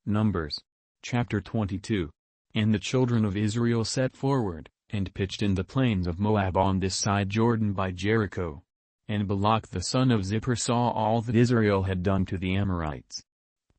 Numbers. Chapter 22. And the children of Israel set forward, and pitched in the plains of Moab on this side Jordan by Jericho. And Balak the son of Zippor saw all that Israel had done to the Amorites.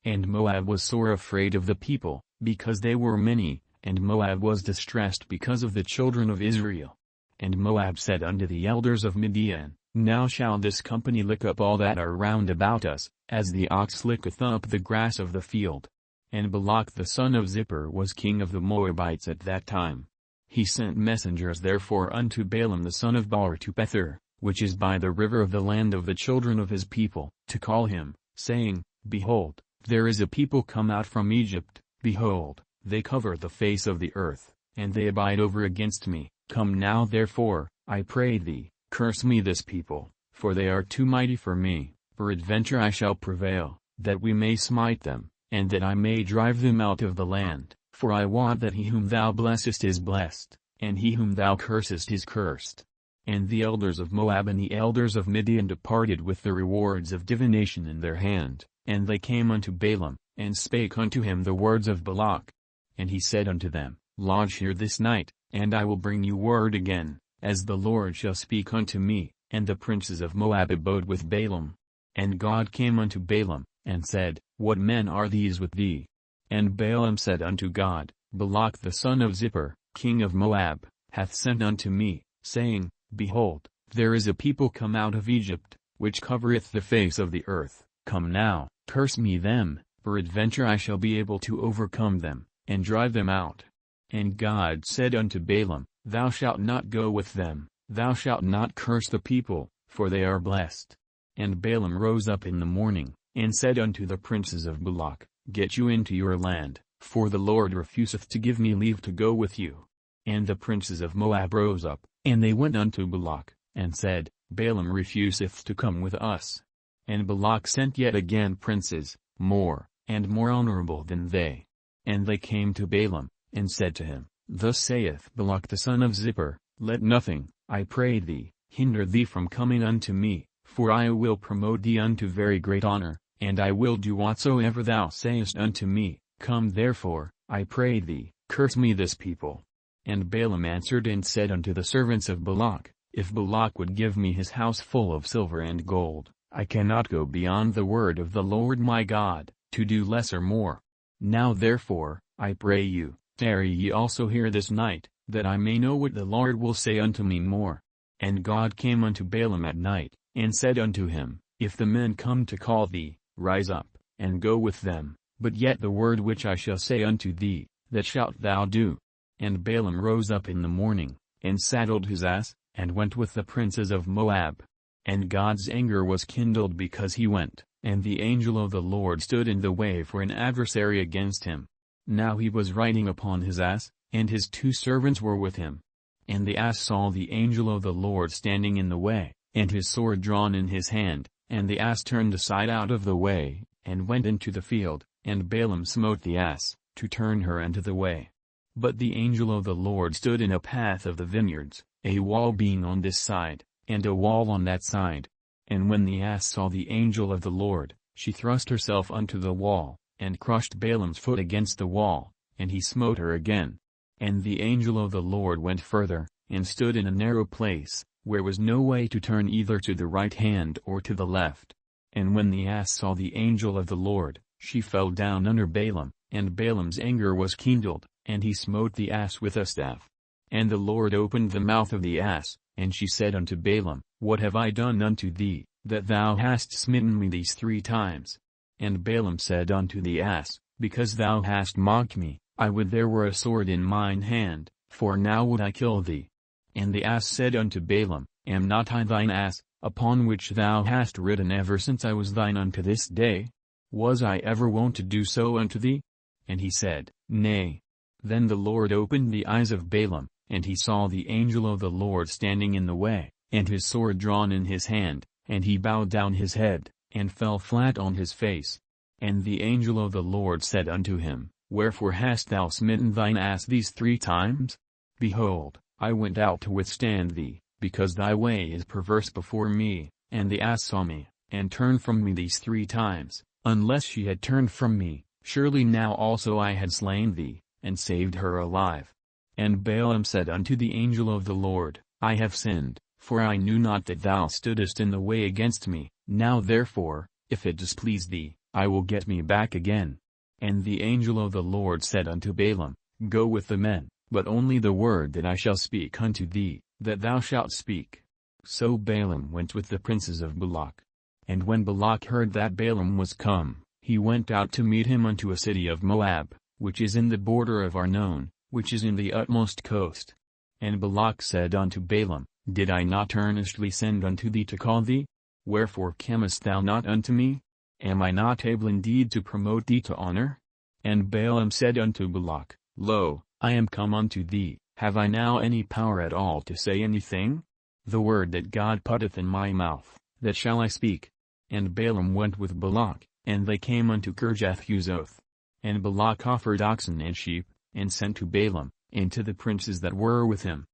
And Moab was sore afraid of the people, because they were many, and Moab was distressed because of the children of Israel. And Moab said unto the elders of Midian, Now shall this company lick up all that are round about us, as the ox licketh up the grass of the field. And Balak the son of Zippor was king of the Moabites at that time. He sent messengers therefore unto Balaam the son of Beor to Pethor, which is by the river of the land of the children of his people, to call him, saying, Behold, there is a people come out from Egypt, behold, they cover the face of the earth, and they abide over against me. Come now therefore, I pray thee, curse me this people, for they are too mighty for me, peradventure I shall prevail, that we may smite them, and that I may drive them out of the land, for I wot that he whom thou blessest is blessed, and he whom thou cursest is cursed. And the elders of Moab and the elders of Midian departed with the rewards of divination in their hand, and they came unto Balaam, and spake unto him the words of Balak. And he said unto them, Lodge here this night, and I will bring you word again, as the Lord shall speak unto me. And the princes of Moab abode with Balaam. And God came unto Balaam, and said, What men are these with thee? And Balaam said unto God, Balak the son of Zippor, king of Moab, hath sent unto me, saying, Behold, there is a people come out of Egypt, which covereth the face of the earth. Come now, curse me them, peradventure I shall be able to overcome them, and drive them out. And God said unto Balaam, Thou shalt not go with them, thou shalt not curse the people, for they are blessed. And Balaam rose up in the morning, and said unto the princes of Balak, Get you into your land, for the Lord refuseth to give me leave to go with you. And the princes of Moab rose up, and they went unto Balak, and said, Balaam refuseth to come with us. And Balak sent yet again princes, more, and more honorable than they. And they came to Balaam, and said to him, Thus saith Balak the son of Zippor, Let nothing, I pray thee, hinder thee from coming unto me, for I will promote thee unto very great honor, and I will do whatsoever thou sayest unto me. Come therefore, I pray thee, curse me this people. And Balaam answered and said unto the servants of Balak, If Balak would give me his house full of silver and gold, I cannot go beyond the word of the Lord my God, to do less or more. Now therefore, I pray you, tarry ye also here this night, that I may know what the Lord will say unto me more. And God came unto Balaam at night, and said unto him, If the men come to call thee, rise up, and go with them, but yet the word which I shall say unto thee, that shalt thou do. And Balaam rose up in the morning, and saddled his ass, and went with the princes of Moab. And God's anger was kindled because he went, and the angel of the Lord stood in the way for an adversary against him. Now he was riding upon his ass, and his 2 servants were with him. And the ass saw the angel of the Lord standing in the way, and his sword drawn in his hand, and the ass turned aside out of the way, and went into the field, and Balaam smote the ass, to turn her into the way. But the angel of the Lord stood in a path of the vineyards, a wall being on this side, and a wall on that side. And when the ass saw the angel of the Lord, she thrust herself unto the wall, and crushed Balaam's foot against the wall, and he smote her again. And the angel of the Lord went further, and stood in a narrow place, where was no way to turn either to the right hand or to the left. And when the ass saw the angel of the Lord, she fell down under Balaam, and Balaam's anger was kindled, and he smote the ass with a staff. And the Lord opened the mouth of the ass, and she said unto Balaam, What have I done unto thee, that thou hast smitten me these 3 times? And Balaam said unto the ass, Because thou hast mocked me, I would there were a sword in mine hand, for now would I kill thee. And the ass said unto Balaam, Am not I thine ass, upon which thou hast ridden ever since I was thine unto this day? Was I ever wont to do so unto thee? And he said, Nay. Then the Lord opened the eyes of Balaam, and he saw the angel of the Lord standing in the way, and his sword drawn in his hand, and he bowed down his head, and fell flat on his face. And the angel of the Lord said unto him, Wherefore hast thou smitten thine ass these 3 times? Behold, I went out to withstand thee, because thy way is perverse before me. And the ass saw me, and turned from me these 3 times. Unless she had turned from me, Surely now also I had slain thee, and saved her alive. And Balaam said unto the angel of the Lord, I have sinned, for I knew not that thou stoodest in the way against me. Now therefore, if it displease thee, I will get me back again. And the angel of the Lord said unto Balaam, Go with the men, but only the word that I shall speak unto thee, that thou shalt speak. So Balaam went with the princes of Balak. And when Balak heard that Balaam was come, he went out to meet him unto a city of Moab, which is in the border of Arnon, which is in the utmost coast. And Balak said unto Balaam, Did I not earnestly send unto thee to call thee? Wherefore camest thou not unto me? Am I not able indeed to promote thee to honor? And Balaam said unto Balak, Lo, I am come unto thee, have I now any power at all to say anything? The word that God putteth in my mouth, that shall I speak. And Balaam went with Balak, and they came unto Kirjath-Huzoth. And Balak offered oxen and sheep, and sent to Balaam, and to the princes that were with him.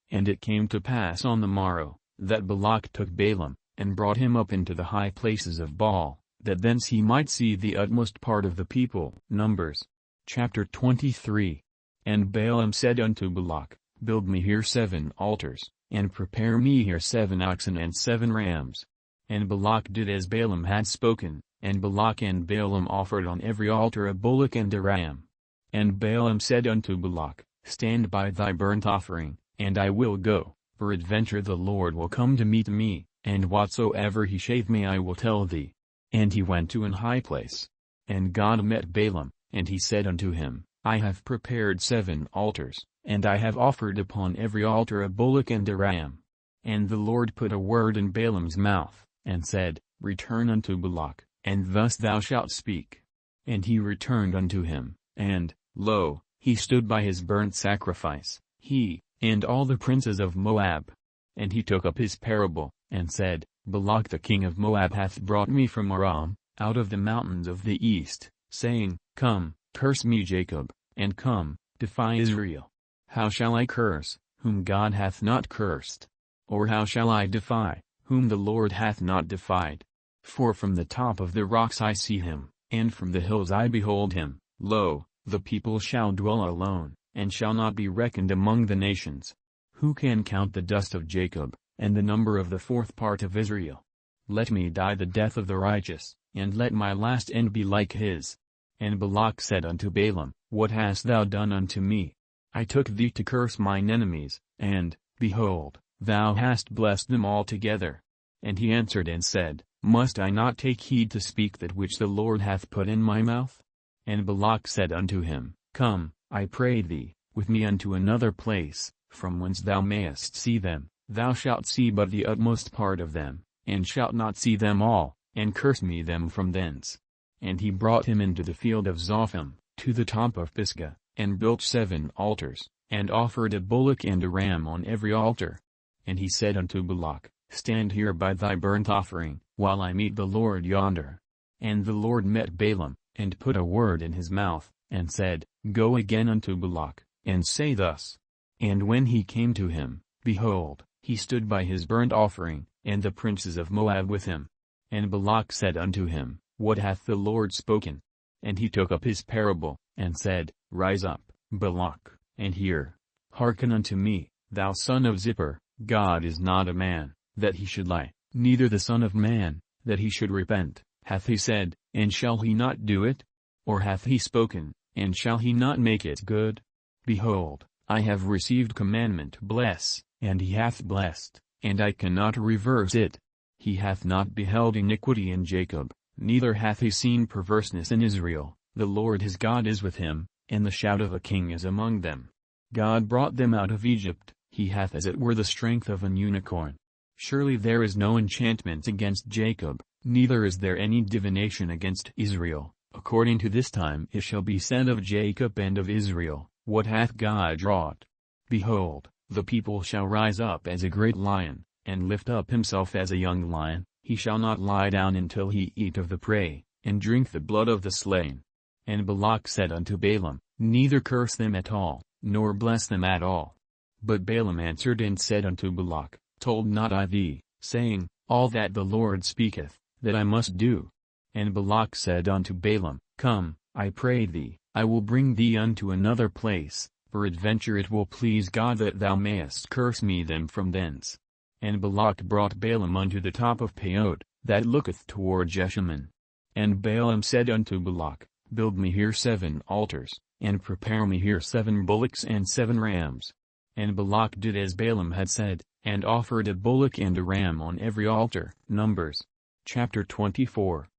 And it came to pass on the morrow, that Balak took Balaam, and brought him up into the high places of Baal, that thence he might see the utmost part of the people. Numbers. Chapter 23. And Balaam said unto Balak, Build me here 7 altars, and prepare me here 7 oxen and 7 rams. And Balak did as Balaam had spoken, and Balak and Balaam offered on every altar a bullock and a ram. And Balaam said unto Balak, Stand by thy burnt offering, and I will go, peradventure the Lord will come to meet me, and whatsoever he shave me I will tell thee. And he went to an high place. And God met Balaam, and he said unto him, I have prepared 7 altars, and I have offered upon every altar a bullock and a ram. And the Lord put a word in Balaam's mouth, and said, Return unto Balak, and thus thou shalt speak. And he returned unto him, and, lo, he stood by his burnt sacrifice, he, and all the princes of Moab. And he took up his parable, and said, Balak the king of Moab hath brought me from Aram, out of the mountains of the east, saying, Come, curse me Jacob, and come, defy Israel. How shall I curse, whom God hath not cursed? Or how shall I defy, whom the Lord hath not defied? For from the top of the rocks I see him, and from the hills I behold him. Lo, the people shall dwell alone, and shall not be reckoned among the nations. Who can count the dust of Jacob, and the number of the 4th part of Israel? Let me die the death of the righteous, and let my last end be like his. And Balak said unto Balaam, What hast thou done unto me? I took thee to curse mine enemies, and, behold, thou hast blessed them altogether. And he answered and said, Must I not take heed to speak that which the Lord hath put in my mouth? And Balak said unto him, Come, I pray thee, with me unto another place, from whence thou mayest see them. Thou shalt see but the utmost part of them, and shalt not see them all, and curse me them from thence. And he brought him into the field of Zophim, to the top of Pisgah, and built 7 altars, and offered a bullock and a ram on every altar. And he said unto Balak, Stand here by thy burnt offering, while I meet the Lord yonder. And the Lord met Balaam, and put a word in his mouth, and said, Go again unto Balak, and say thus. And when he came to him, behold, he stood by his burnt offering, and the princes of Moab with him. And Balak said unto him, What hath the Lord spoken? And he took up his parable, and said, Rise up, Balak, and hear. Hearken unto me, thou son of Zippor. God is not a man, that he should lie, neither the son of man, that he should repent. Hath he said, and shall he not do it? Or hath he spoken, and shall he not make it good? Behold, I have received commandment to bless, and he hath blessed, and I cannot reverse it. He hath not beheld iniquity in Jacob, neither hath he seen perverseness in Israel. The Lord his God is with him, and the shout of a king is among them. God brought them out of Egypt, he hath as it were the strength of an unicorn. Surely there is no enchantment against Jacob, neither is there any divination against Israel. According to this time it shall be said of Jacob and of Israel, What hath God wrought? Behold, the people shall rise up as a great lion, and lift up himself as a young lion. He shall not lie down until he eat of the prey, and drink the blood of the slain. And Balak said unto Balaam, Neither curse them at all, nor bless them at all. But Balaam answered and said unto Balak, Told not I thee, saying, All that the Lord speaketh, that I must do? And Balak said unto Balaam, Come, I pray thee, I will bring thee unto another place, peradventure it will please God that thou mayest curse me them from thence. And Balak brought Balaam unto the top of Peod, that looketh toward Jeshimon. And Balaam said unto Balak, Build me here 7 altars, and prepare me here 7 bullocks and 7 rams. And Balak did as Balaam had said, and offered a bullock and a ram on every altar. Numbers. Chapter 24.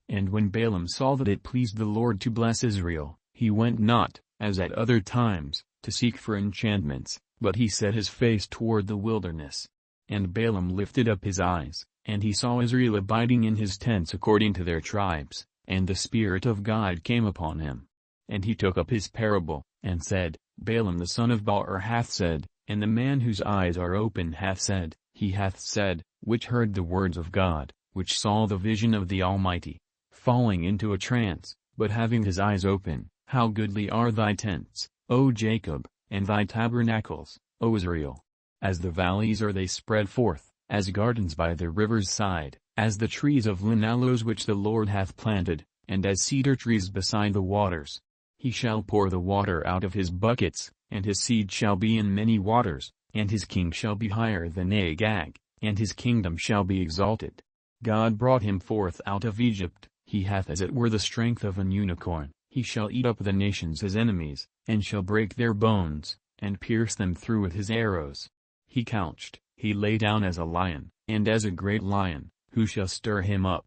And when Balaam saw that it pleased the Lord to bless Israel, he went not, as at other times, to seek for enchantments, but he set his face toward the wilderness. And Balaam lifted up his eyes, and he saw Israel abiding in his tents according to their tribes, and the Spirit of God came upon him. And he took up his parable, and said, Balaam the son of Beor hath said, and the man whose eyes are open hath said, he hath said, which heard the words of God, which saw the vision of the Almighty, falling into a trance, but having his eyes open, how goodly are thy tents, O Jacob, and thy tabernacles, O Israel. As the valleys are they spread forth, as gardens by the river's side, as the trees of linaloes which the Lord hath planted, and as cedar trees beside the waters. He shall pour the water out of his buckets, and his seed shall be in many waters, and his king shall be higher than Agag, and his kingdom shall be exalted. God brought him forth out of Egypt, he hath as it were the strength of an unicorn. He shall eat up the nations his enemies, and shall break their bones, and pierce them through with his arrows. He couched, he lay down as a lion, and as a great lion, who shall stir him up?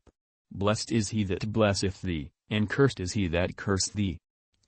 Blessed is he that blesseth thee, and cursed is he that cursed thee.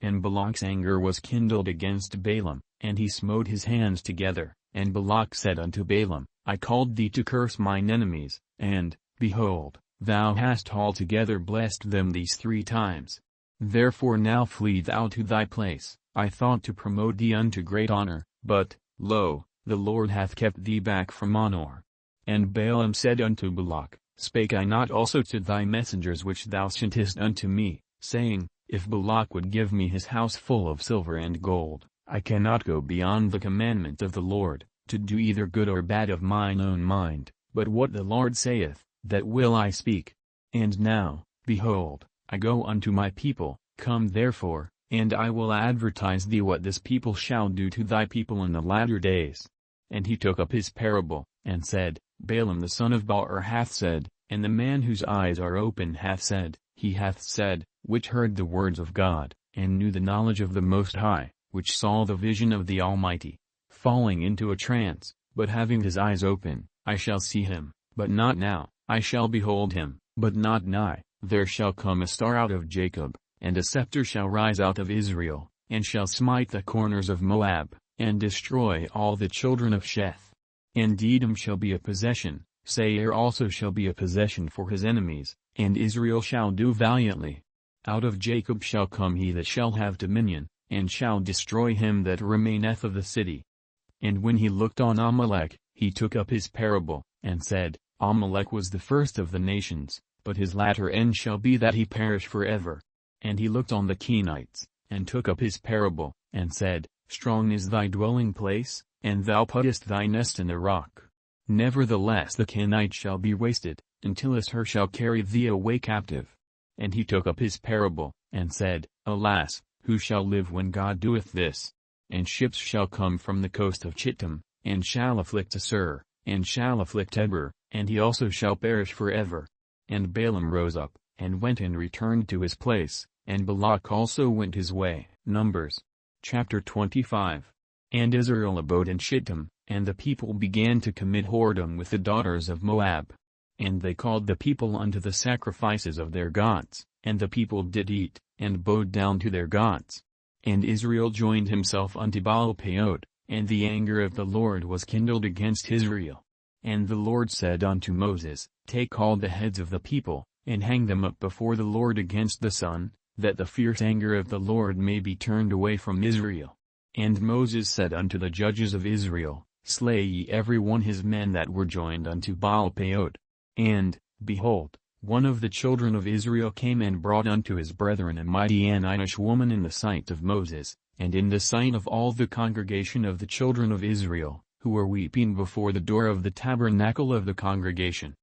And Balak's anger was kindled against Balaam, and he smote his hands together, and Balak said unto Balaam, I called thee to curse mine enemies, and, behold, thou hast altogether blessed them these 3 times. Therefore now flee thou to thy place. I thought to promote thee unto great honor, but, lo, the Lord hath kept thee back from honor. And Balaam said unto Balak, Spake I not also to thy messengers which thou sentest unto me, saying, If Balak would give me his house full of silver and gold, I cannot go beyond the commandment of the Lord, to do either good or bad of mine own mind, but what the Lord saith, that will I speak. And now, behold, I go unto my people, come therefore, and I will advertise thee what this people shall do to thy people in the latter days. And he took up his parable, and said, Balaam the son of Beor hath said, and the man whose eyes are open hath said, he hath said, which heard the words of God, and knew the knowledge of the Most High, which saw the vision of the Almighty, falling into a trance, but having his eyes open, I shall see him, but not now, I shall behold him, but not nigh. There shall come a star out of Jacob, and a scepter shall rise out of Israel, and shall smite the corners of Moab, and destroy all the children of Sheth. And Edom shall be a possession, Seir also shall be a possession for his enemies, and Israel shall do valiantly. Out of Jacob shall come he that shall have dominion, and shall destroy him that remaineth of the city. And when he looked on Amalek, he took up his parable, and said, Amalek was the first of the nations, but his latter end shall be that he perish forever. And he looked on the Kenites, and took up his parable, and said, Strong is thy dwelling place, and thou puttest thy nest in the rock. Nevertheless the Kenites shall be wasted, until Assur shall carry thee away captive. And he took up his parable, and said, Alas, who shall live when God doeth this? And ships shall come from the coast of Chittim, and shall afflict Assur, and shall afflict Eber, and he also shall perish forever. And Balaam rose up, and went and returned to his place, and Balak also went his way. Numbers. Chapter 25. And Israel abode in Shittim, and the people began to commit whoredom with the daughters of Moab. And they called the people unto the sacrifices of their gods, and the people did eat, and bowed down to their gods. And Israel joined himself unto Baal Peod, and the anger of the Lord was kindled against Israel. And the Lord said unto Moses, Take all the heads of the people, and hang them up before the Lord against the sun, that the fierce anger of the Lord may be turned away from Israel. And Moses said unto the judges of Israel, Slay ye every one his men that were joined unto Baal Peod. And, behold, one of the children of Israel came and brought unto his brethren a Midianitish woman in the sight of Moses, and in the sight of all the congregation of the children of Israel, who were weeping before the door of the tabernacle of the congregation.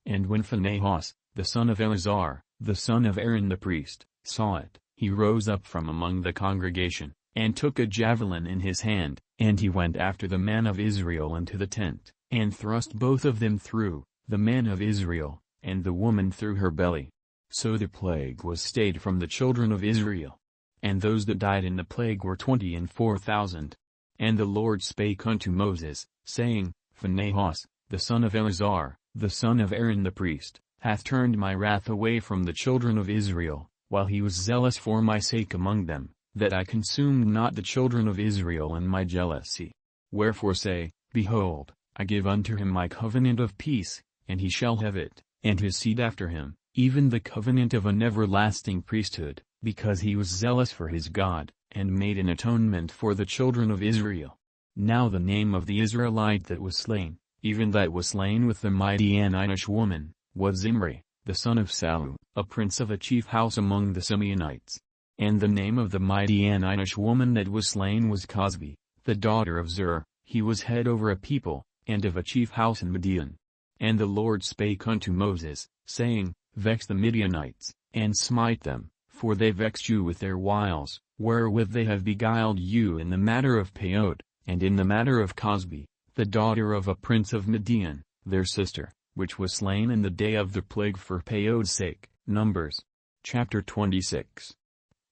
And when Phinehas, the son of Eleazar, the son of Aaron the priest, saw it, he rose up from among the congregation, and took a javelin in his hand, and he went after the man of Israel into the tent, and thrust both of them through, the man of Israel, and the woman through her belly. So the plague was stayed from the children of Israel. And those that died in the plague were 24,000. And the Lord spake unto Moses, saying, Phinehas, the son of Eleazar, the son of Aaron the priest, hath turned my wrath away from the children of Israel, while he was zealous for my sake among them, that I consumed not the children of Israel in my jealousy. Wherefore say, Behold, I give unto him my covenant of peace, and he shall have it, and his seed after him, even the covenant of an everlasting priesthood, because he was zealous for his God, and made an atonement for the children of Israel. Now the name of the Israelite that was slain, even that was slain with the Midianitish woman, was Zimri, the son of Salu, a prince of a chief house among the Simeonites. And the name of the Midianitish woman that was slain was Cosbi, the daughter of Zur. He was head over a people, and of a chief house in Midian. And the Lord spake unto Moses, saying, Vex the Midianites, and smite them, for they vexed you with their wiles, wherewith they have beguiled you in the matter of Peod, and in the matter of Cosbi, the daughter of a prince of Midian, their sister, which was slain in the day of the plague for Peod's sake. Numbers. Chapter 26.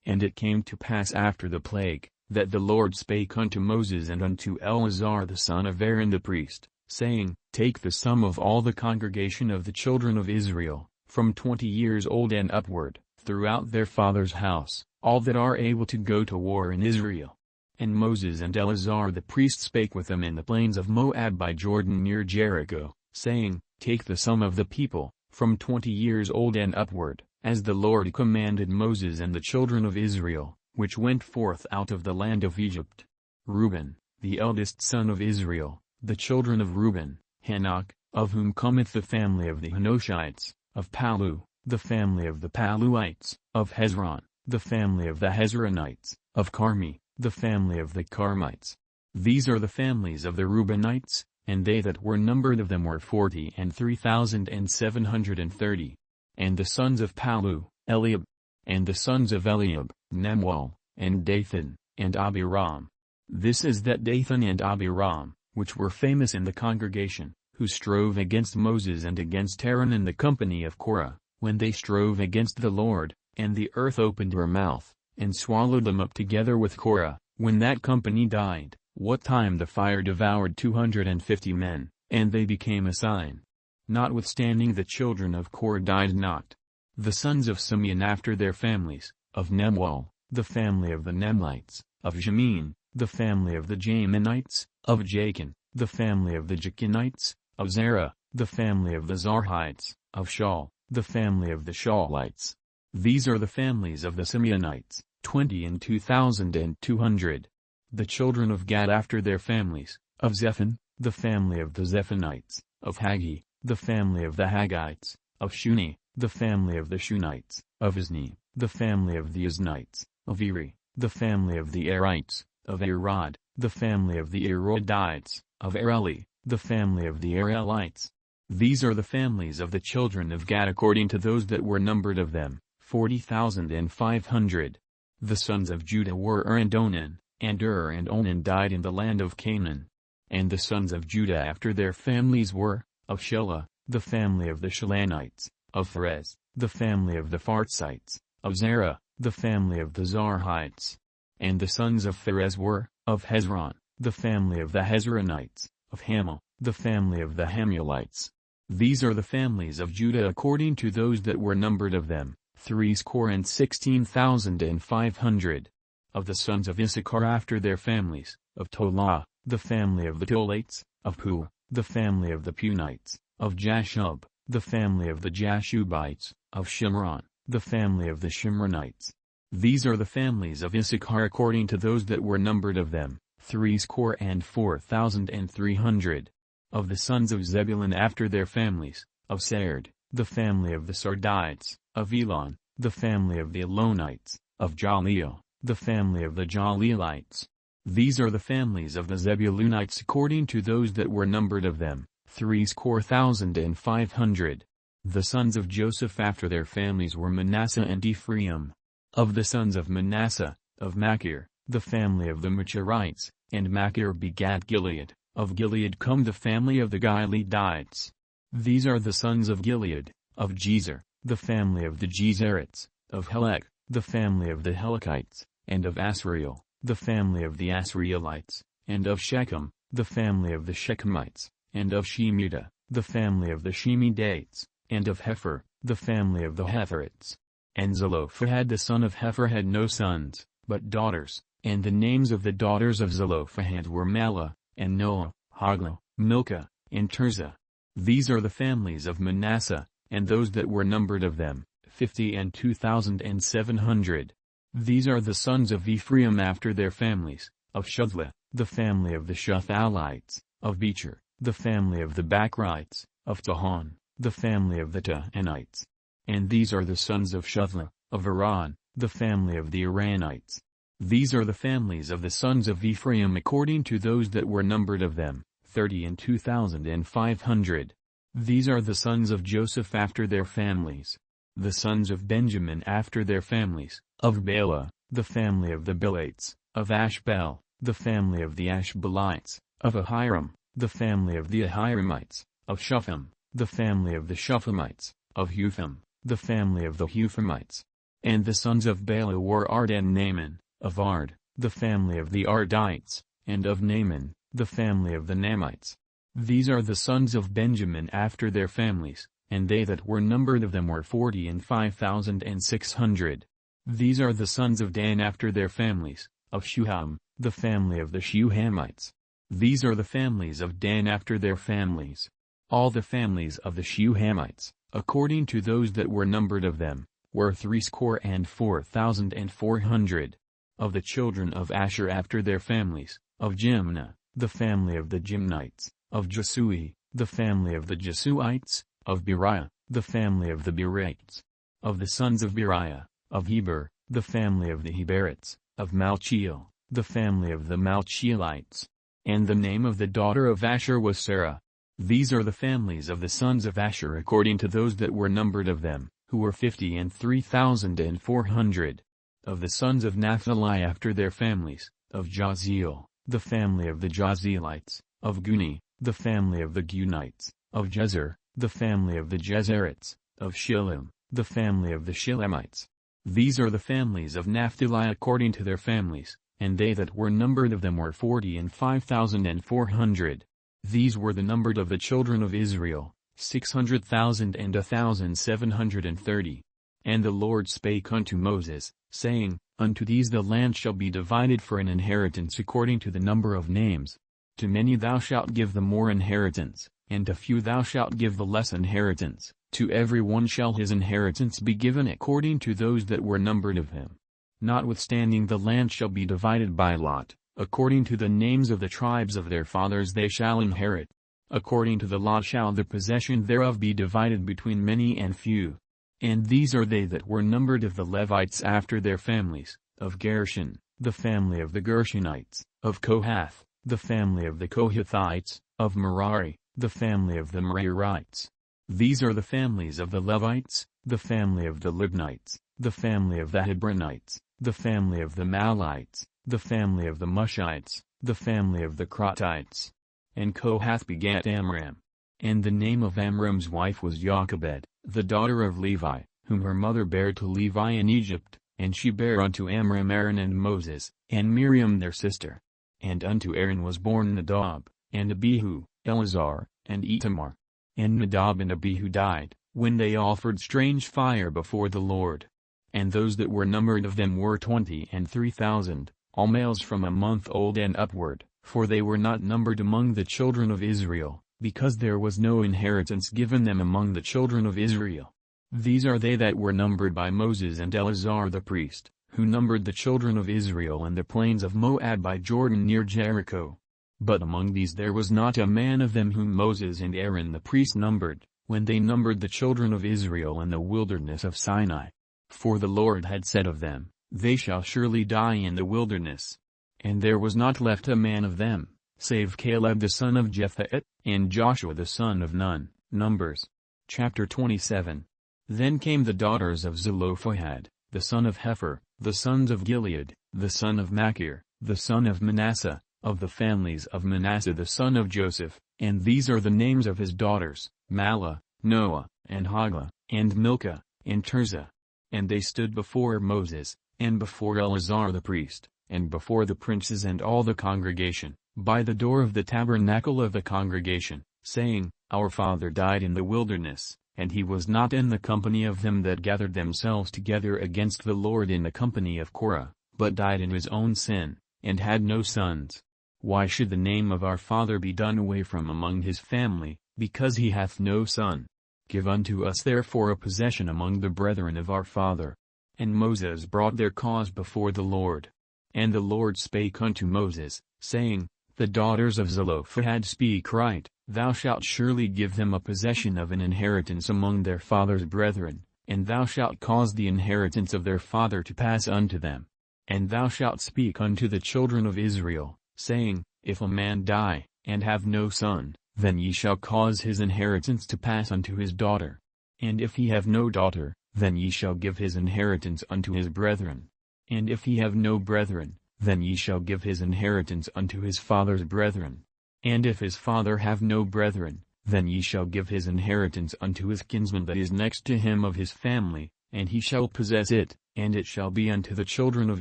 And it came to pass after the plague, that the Lord spake unto Moses and unto Eleazar the son of Aaron the priest, saying, Take the sum of all the congregation of the children of Israel, from 20 years old and upward, throughout their father's house, all that are able to go to war in Israel. And Moses and Eleazar the priest spake with them in the plains of Moab by Jordan near Jericho, saying, Take the sum of the people, from 20 years old and upward, as the Lord commanded Moses and the children of Israel, which went forth out of the land of Egypt. Reuben, the eldest son of Israel, the children of Reuben, Hanok, of whom cometh the family of the Hanoshites, of Palu, the family of the Paluites, of Hezron, the family of the Hezronites, of Carmi, the family of the Carmites. These are the families of the Reubenites, and they that were numbered of them were 43,730. And the sons of Palu, Eliab. And the sons of Eliab, Nemuel, and Dathan, and Abiram. This is that Dathan and Abiram, which were famous in the congregation, who strove against Moses and against Aaron in the company of Korah, when they strove against the Lord, and the earth opened her mouth, and swallowed them up together with Korah, when that company died, what time the fire devoured 250 men, and they became a sign. Notwithstanding the children of Korah died not. The sons of Simeon after their families, of Nemuel, the family of the Nemlites, of Jamin, the family of the Jaminites, of Jachin, the family of the Jachinites, of Zerah, the family of the Zarhites, of Shaul, the family of the Shaulites. These are the families of the Simeonites, 22,200. The children of Gad after their families, of Zephon, the family of the Zephonites, of Haggi, the family of the Haggites, of Shuni, the family of the Shunites, of Izni, the family of the Iznites, of Eri, the family of the Erites, of Arod, the family of the Erodites, of Areli, the family of the Arelites. These are the families of the children of Gad according to those that were numbered of them, 40,500. The sons of Judah were and Onan, and and Onan died in the land of Canaan. And the sons of Judah after their families were, of Shelah, the family of the Shelanites, of Pharez, the family of the Pharzites, of Zerah, the family of the Zarhites. And the sons of Pharez were, of Hezron, the family of the Hezronites, of Hamel, the family of the Hamulites. These are the families of Judah according to those that were numbered of them, 16,500. Of the sons of Issachar after their families, of Tolah, the family of the Tolates, of Pu, the family of the Punites, of Jashub, the family of the Jashubites, of Shimron, the family of the Shimronites. These are the families of Issachar according to those that were numbered of them, 64,300. Of the sons of Zebulun after their families, of Sard, the family of the Sardites, of Elon, the family of the Elonites, of Jaleel, the family of the Jaleelites. These are the families of the Zebulunites according to those that were numbered of them, 64,500. The sons of Joseph after their families were Manasseh and Ephraim. Of the sons of Manasseh, of Machir, the family of the Machirites, and Machir begat Gilead. Of Gilead come the family of the Gileadites. These are the sons of Gilead, of Jezer, the family of the Jezerites, of Helek, the family of the Helekites, and of Asriel, the family of the Asrielites, and of Shechem, the family of the Shechemites, and of Shemida, the family of the Shemidates, and of Hepher, the family of the Hetherites. And Zelophehad the son of Hepher had no sons, but daughters, and the names of the daughters of Zelophehad were Mahlah, and Noah, Hoglah, Milcah, and Tirzah. These are the families of Manasseh, and those that were numbered of them, 50,700. These are the sons of Ephraim after their families, of Shuthlah, the family of the Shuthalites, of Becher, the family of the Bachrites, of Tahan, the family of the Tahanites. And these are the sons of Shuthlah, of Iran, the family of the Iranites. These are the families of the sons of Ephraim according to those that were numbered of them, 32,500. These are the sons of Joseph after their families. The sons of Benjamin after their families, of Bela, the family of the Belites, of Ashbel, the family of the Ashbelites, of Ahiram, the family of the Ahiramites, of Shupham, the family of the Shuphamites, of Hupham, the family of the Huphamites. And the sons of Bela were Ard and Naaman, of Ard, the family of the Ardites, and of Naaman, the family of the Namites. These are the sons of Benjamin after their families, and they that were numbered of them were 45,600. These are the sons of Dan after their families, of Shuham, the family of the Shuhamites. These are the families of Dan after their families. All the families of the Shuhamites, according to those that were numbered of them, were 64,400. Of the children of Asher after their families, of Jimnah, the family of the Jimnites, of Jesui, the family of the Jesuites, of Beriah, the family of the Berites. Of the sons of Beriah, of Heber, the family of the Heberites, of Malchiel, the family of the Malchielites. And the name of the daughter of Asher was Sarah. These are the families of the sons of Asher according to those that were numbered of them, who were 53,400. Of the sons of Naphtali after their families, of Jaziel, the family of the Jazielites, of Guni, the family of the Gunites, of Jezer, the family of the Jezerites, of Shillem, the family of the Shillemites. These are the families of Naphtali according to their families, and they that were numbered of them were 45,400. These were the numbered of the children of Israel, 600,000 and 1,730. And the Lord spake unto Moses, saying, Unto these the land shall be divided for an inheritance according to the number of names. To many thou shalt give the more inheritance, and to few thou shalt give the less inheritance. To every one shall his inheritance be given according to those that were numbered of him. Notwithstanding the land shall be divided by lot, according to the names of the tribes of their fathers they shall inherit. According to the lot shall the possession thereof be divided between many and few. And these are they that were numbered of the Levites after their families, of Gershon, the family of the Gershonites, of Kohath, the family of the Kohathites, of Merari, the family of the Merarites. These are the families of the Levites, the family of the Libnites, the family of the Hebronites, the family of the Malites, the family of the Mushites, the family of the Crotites. And Kohath begat Amram. And the name of Amram's wife was Jochebed, the daughter of Levi, whom her mother bare to Levi in Egypt, and she bare unto Amram Aaron and Moses, and Miriam their sister. And unto Aaron was born Nadab, and Abihu, Eleazar, and Itamar. And Nadab and Abihu died, when they offered strange fire before the Lord. And those that were numbered of them were 23,000, all males from a month old and upward, for they were not numbered among the children of Israel, because there was no inheritance given them among the children of Israel. These are they that were numbered by Moses and Eleazar the priest, who numbered the children of Israel in the plains of Moab by Jordan near Jericho. But among these there was not a man of them whom Moses and Aaron the priest numbered, when they numbered the children of Israel in the wilderness of Sinai. For the Lord had said of them, They shall surely die in the wilderness. And there was not left a man of them, save Caleb the son of Jephunneh, and Joshua the son of Nun. Numbers. Chapter 27. Then came the daughters of Zelophehad, the son of Hepher, The sons of Gilead, the son of Machir, the son of Manasseh, of the families of Manasseh the son of Joseph, and these are the names of his daughters, Mahlah, Noah, and Hoglah, and Milcah, and Tirzah. And they stood before Moses, and before Eleazar the priest, and before the princes and all the congregation, by the door of the tabernacle of the congregation, saying, Our father died in the wilderness, and he was not in the company of them that gathered themselves together against the Lord in the company of Korah, but died in his own sin, and had no sons. Why should the name of our father be done away from among his family, because he hath no son? Give unto us therefore a possession among the brethren of our father. And Moses brought their cause before the Lord. And the Lord spake unto Moses, saying, The daughters of Zelophehad speak right, thou shalt surely give them a possession of an inheritance among their father's brethren, and thou shalt cause the inheritance of their father to pass unto them. And thou shalt speak unto the children of Israel, saying, If a man die, and have no son, then ye shall cause his inheritance to pass unto his daughter. And if he have no daughter, then ye shall give his inheritance unto his brethren. And if he have no brethren, then ye shall give his inheritance unto his father's brethren. And if his father have no brethren, then ye shall give his inheritance unto his kinsman that is next to him of his family, and he shall possess it, and it shall be unto the children of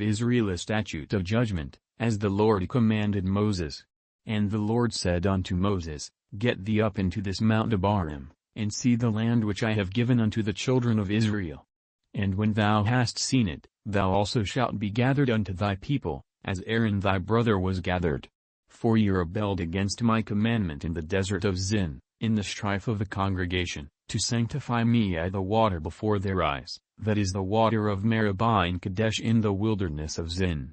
Israel a statute of judgment, as the Lord commanded Moses. And the Lord said unto Moses, Get thee up into this Mount Abarim, and see the land which I have given unto the children of Israel. And when thou hast seen it, thou also shalt be gathered unto thy people, as Aaron thy brother was gathered. For ye rebelled against my commandment in the desert of Zin, in the strife of the congregation, to sanctify me at the water before their eyes, that is the water of Meribah in Kadesh in the wilderness of Zin.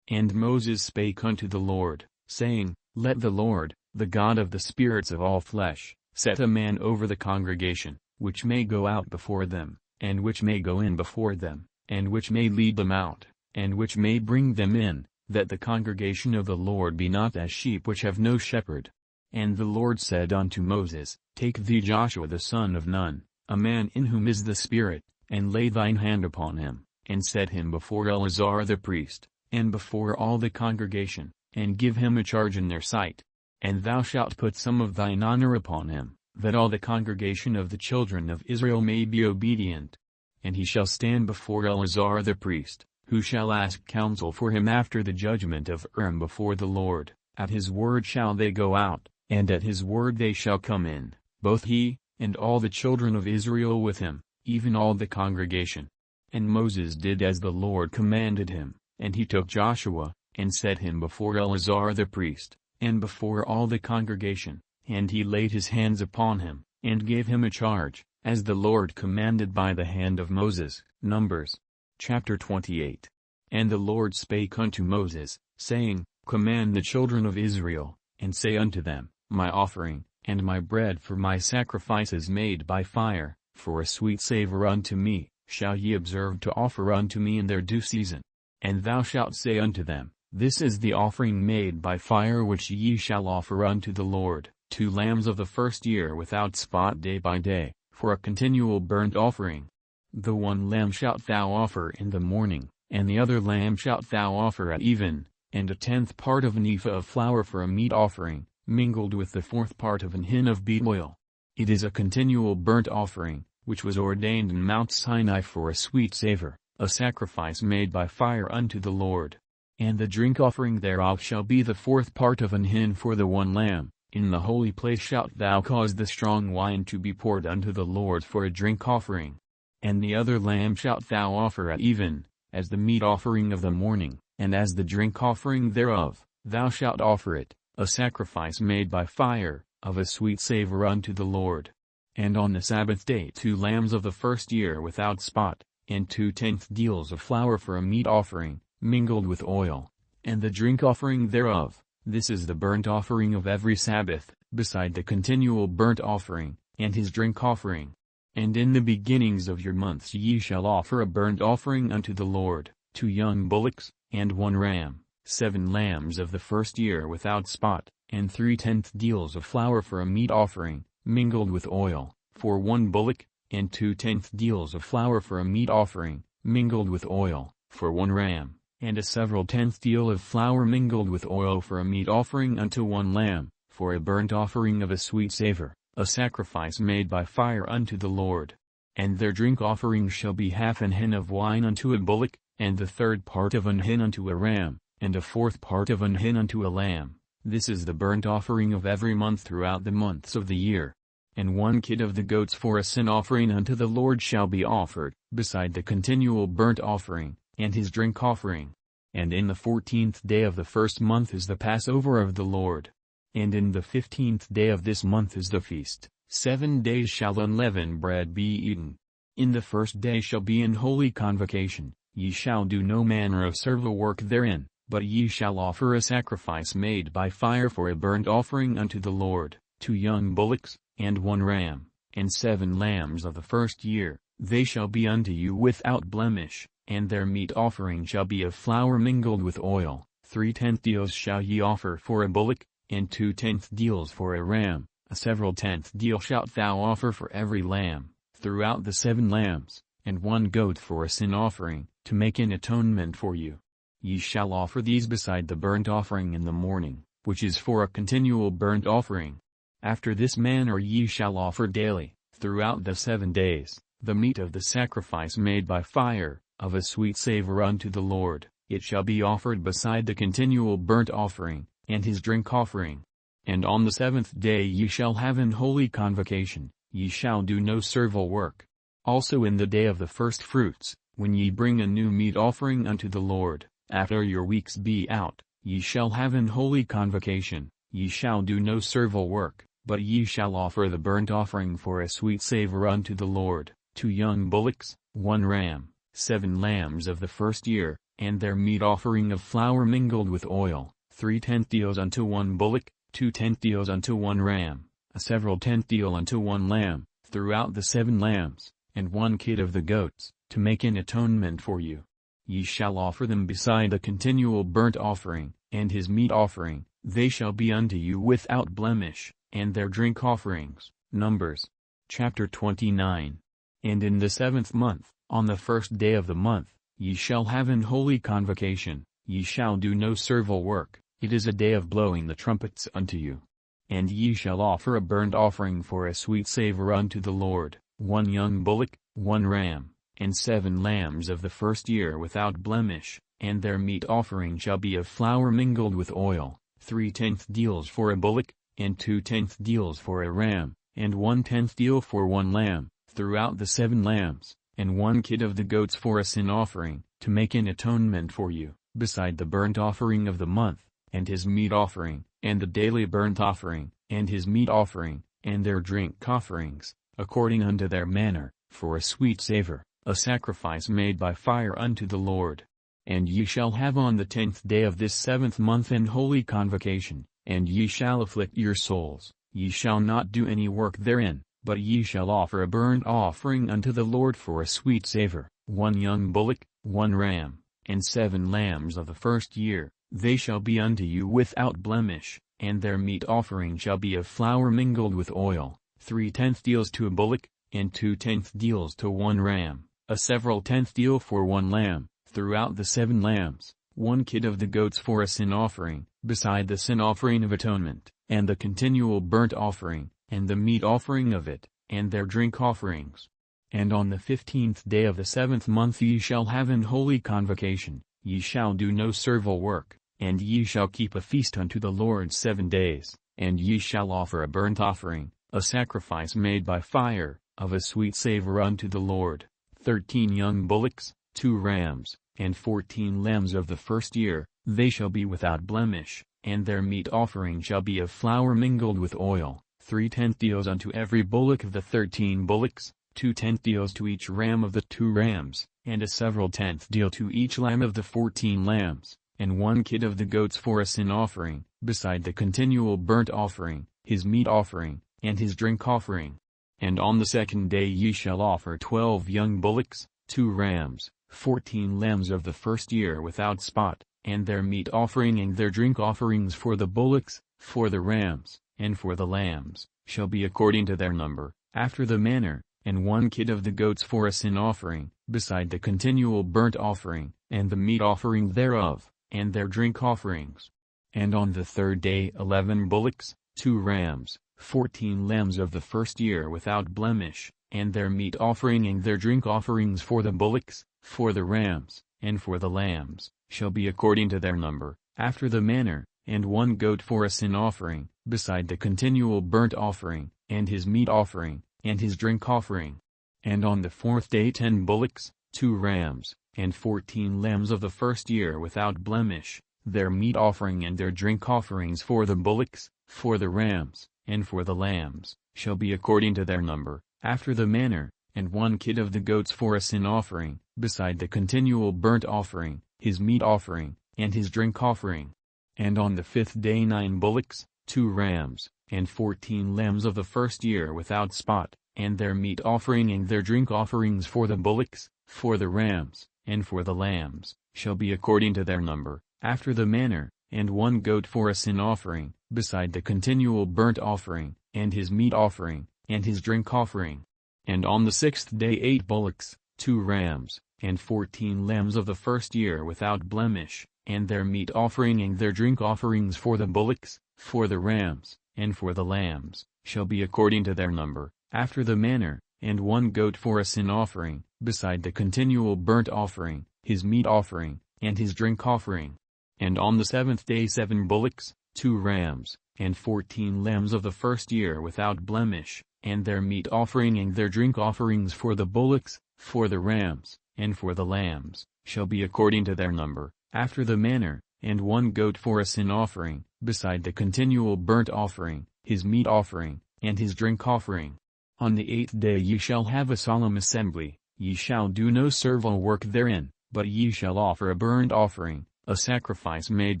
And Moses spake unto the Lord, saying, Let the Lord, the God of the spirits of all flesh, set a man over the congregation, which may go out before them, and which may go in before them, and which may lead them out, and which may bring them in, that the congregation of the Lord be not as sheep which have no shepherd. And the Lord said unto Moses, Take thee Joshua the son of Nun, a man in whom is the Spirit, and lay thine hand upon him, and set him before Eleazar the priest, and before all the congregation, and give him a charge in their sight. And thou shalt put some of thine honor upon him, that all the congregation of the children of Israel may be obedient. And he shall stand before Eleazar the priest, who shall ask counsel for him after the judgment of Urim before the Lord. At his word shall they go out, and at his word they shall come in, both he, and all the children of Israel with him, even all the congregation. And Moses did as the Lord commanded him, and he took Joshua, and set him before Eleazar the priest, and before all the congregation, and he laid his hands upon him, and gave him a charge, as the Lord commanded by the hand of Moses. Numbers. Chapter 28. And the Lord spake unto Moses, saying, Command the children of Israel, and say unto them, My offering, and my bread for my sacrifices made by fire, for a sweet savour unto me, shall ye observe to offer unto me in their due season. And thou shalt say unto them, This is the offering made by fire which ye shall offer unto the Lord, 2 lambs of the first year without spot day by day, for a continual burnt offering. The one lamb shalt thou offer in the morning, and the other lamb shalt thou offer at even, and 1/10 part of an ephah of flour for a meat offering, mingled with the 4th part of an hin of beat oil. It is a continual burnt offering, which was ordained in Mount Sinai for a sweet savour, a sacrifice made by fire unto the Lord. And the drink offering thereof shall be the 4th part of an hin for the one lamb. In the holy place shalt thou cause the strong wine to be poured unto the Lord for a drink offering. And the other lamb shalt thou offer at even, as the meat offering of the morning, and as the drink offering thereof, thou shalt offer it, a sacrifice made by fire, of a sweet savour unto the Lord. And on the Sabbath day 2 lambs of the first year without spot, and 2/10 deals of flour for a meat offering, mingled with oil, and the drink offering thereof. This is the burnt offering of every Sabbath, beside the continual burnt offering, and his drink offering. And in the beginnings of your months ye shall offer a burnt offering unto the Lord, 2 young bullocks, and 1 ram, 7 lambs of the first year without spot, and 3/10 deals of flour for a meat offering, mingled with oil, for 1 bullock, and 2/10 deals of flour for a meat offering, mingled with oil, for 1 ram, and a several tenth deal of flour mingled with oil for a meat offering unto 1 lamb, for a burnt offering of a sweet savor, a sacrifice made by fire unto the Lord. And their drink offering shall be half an hin of wine unto a bullock, and the third part of an hin unto a ram, and a fourth part of an hin unto a lamb. This is the burnt offering of every month throughout the months of the year. And 1 kid of the goats for a sin offering unto the Lord shall be offered, beside the continual burnt offering, and his drink offering. And in the 14th day of the first month is the Passover of the Lord. And in the 15th day of this month is the feast. 7 days shall unleavened bread be eaten. In the first day shall be an holy convocation, ye shall do no manner of servile work therein, but ye shall offer a sacrifice made by fire for a burnt offering unto the Lord, 2 young bullocks, and 1 ram, and 7 lambs of the first year, they shall be unto you without blemish, and their meat offering shall be of flour mingled with oil. 3/10 deals shall ye offer for a bullock, and 2/10 deals for a ram. A several tenth deal shalt thou offer for every lamb, throughout the 7 lambs, and 1 goat for a sin offering, to make an atonement for you. Ye shall offer these beside the burnt offering in the morning, which is for a continual burnt offering. After this manner ye shall offer daily, throughout the 7 days, the meat of the sacrifice made by fire, of a sweet savor unto the Lord. It shall be offered beside the continual burnt offering, and his drink offering. And on the 7th day ye shall have an holy convocation, ye shall do no servile work. Also in the day of the first fruits, when ye bring a new meat offering unto the Lord, after your weeks be out, ye shall have an holy convocation, ye shall do no servile work, but ye shall offer the burnt offering for a sweet savor unto the Lord, 2 young bullocks, 1 ram, 7 lambs of the first year, and their meat offering of flour mingled with oil, 3/10 deals unto 1 bullock, 2/10 deals unto 1 ram, a several tenth deal unto 1 lamb, throughout the 7 lambs, and 1 kid of the goats, to make an atonement for you. Ye shall offer them beside the continual burnt offering, and his meat offering, they shall be unto you without blemish, and their drink offerings. Numbers. Chapter 29. And in the 7th month, on the first day of the month, ye shall have an holy convocation, ye shall do no servile work. It is a day of blowing the trumpets unto you. And ye shall offer a burnt offering for a sweet savor unto the Lord, 1 young bullock, 1 ram, and 7 lambs of the first year without blemish, and their meat offering shall be of flour mingled with oil, 3/10 deals for a bullock, and 2/10 deals for a ram, and 1/10 deal for 1 lamb, throughout the 7 lambs, and 1 kid of the goats for a sin offering, to make an atonement for you, beside the burnt offering of the month, and his meat offering, and the daily burnt offering, and his meat offering, and their drink offerings, according unto their manner, for a sweet savor, a sacrifice made by fire unto the Lord. And ye shall have on the 10th day of this 7th month an holy convocation, and ye shall afflict your souls, ye shall not do any work therein, but ye shall offer a burnt offering unto the Lord for a sweet savor, 1 young bullock, 1 ram, and 7 lambs of the first year. They shall be unto you without blemish, and their meat offering shall be of flour mingled with oil, 3/10 deals to a bullock, and 2/10 deals to 1 ram, a several tenth deal for 1 lamb, throughout the 7 lambs, 1 kid of the goats for a sin offering, beside the sin offering of atonement, and the continual burnt offering, and the meat offering of it, and their drink offerings. And on the 15th day of the 7th month ye shall have an holy convocation, ye shall do no servile work. And ye shall keep a feast unto the Lord 7 days, and ye shall offer a burnt offering, a sacrifice made by fire, of a sweet savor unto the Lord, 13 young bullocks, 2 rams, and 14 lambs of the first year, they shall be without blemish, and their meat offering shall be of flour mingled with oil, 3/10 deals unto every bullock of the 13 bullocks, 2/10 deals to each ram of the 2 rams, and a several tenth deal to each lamb of the 14 lambs. And 1 kid of the goats for a sin offering, beside the continual burnt offering, his meat offering, and his drink offering. And on the 2nd day ye shall offer 12 young bullocks, 2 rams, 14 lambs of the first year without spot, and their meat offering and their drink offerings for the bullocks, for the rams, and for the lambs, shall be according to their number, after the manner, and 1 kid of the goats for a sin offering, beside the continual burnt offering, and the meat offering thereof, and their drink offerings. And on the third day 11 bullocks, 2 rams, 14 lambs of the first year without blemish, and their meat offering and their drink offerings for the bullocks, for the rams, and for the lambs, shall be according to their number, after the manner, and 1 goat for a sin offering, beside the continual burnt offering, and his meat offering, and his drink offering. And on the fourth day 10 bullocks, 2 rams, and 14 lambs of the first year without blemish, their meat offering and their drink offerings for the bullocks, for the rams, and for the lambs, shall be according to their number, after the manner, and 1 kid of the goats for a sin offering, beside the continual burnt offering, his meat offering, and his drink offering. And on the fifth day 9 bullocks, 2 rams, and 14 lambs of the first year without spot, and their meat offering and their drink offerings for the bullocks, for the rams, and for the lambs, shall be according to their number, after the manner, and 1 goat for a sin offering, beside the continual burnt offering, and his meat offering, and his drink offering. And on the sixth day 8 bullocks, 2 rams, and 14 lambs of the first year without blemish, and their meat offering and their drink offerings for the bullocks, for the rams, and for the lambs, shall be according to their number, after the manner, and 1 goat for a sin offering, beside the continual burnt offering, his meat offering, and his drink offering. And on the seventh day 7 bullocks, 2 rams, and 14 lambs of the first year without blemish, and their meat offering and their drink offerings for the bullocks, for the rams, and for the lambs, shall be according to their number, after the manner, and 1 goat for a sin offering, beside the continual burnt offering, his meat offering, and his drink offering. On the 8th day ye shall have a solemn assembly, ye shall do no servile work therein, but ye shall offer a burnt offering, a sacrifice made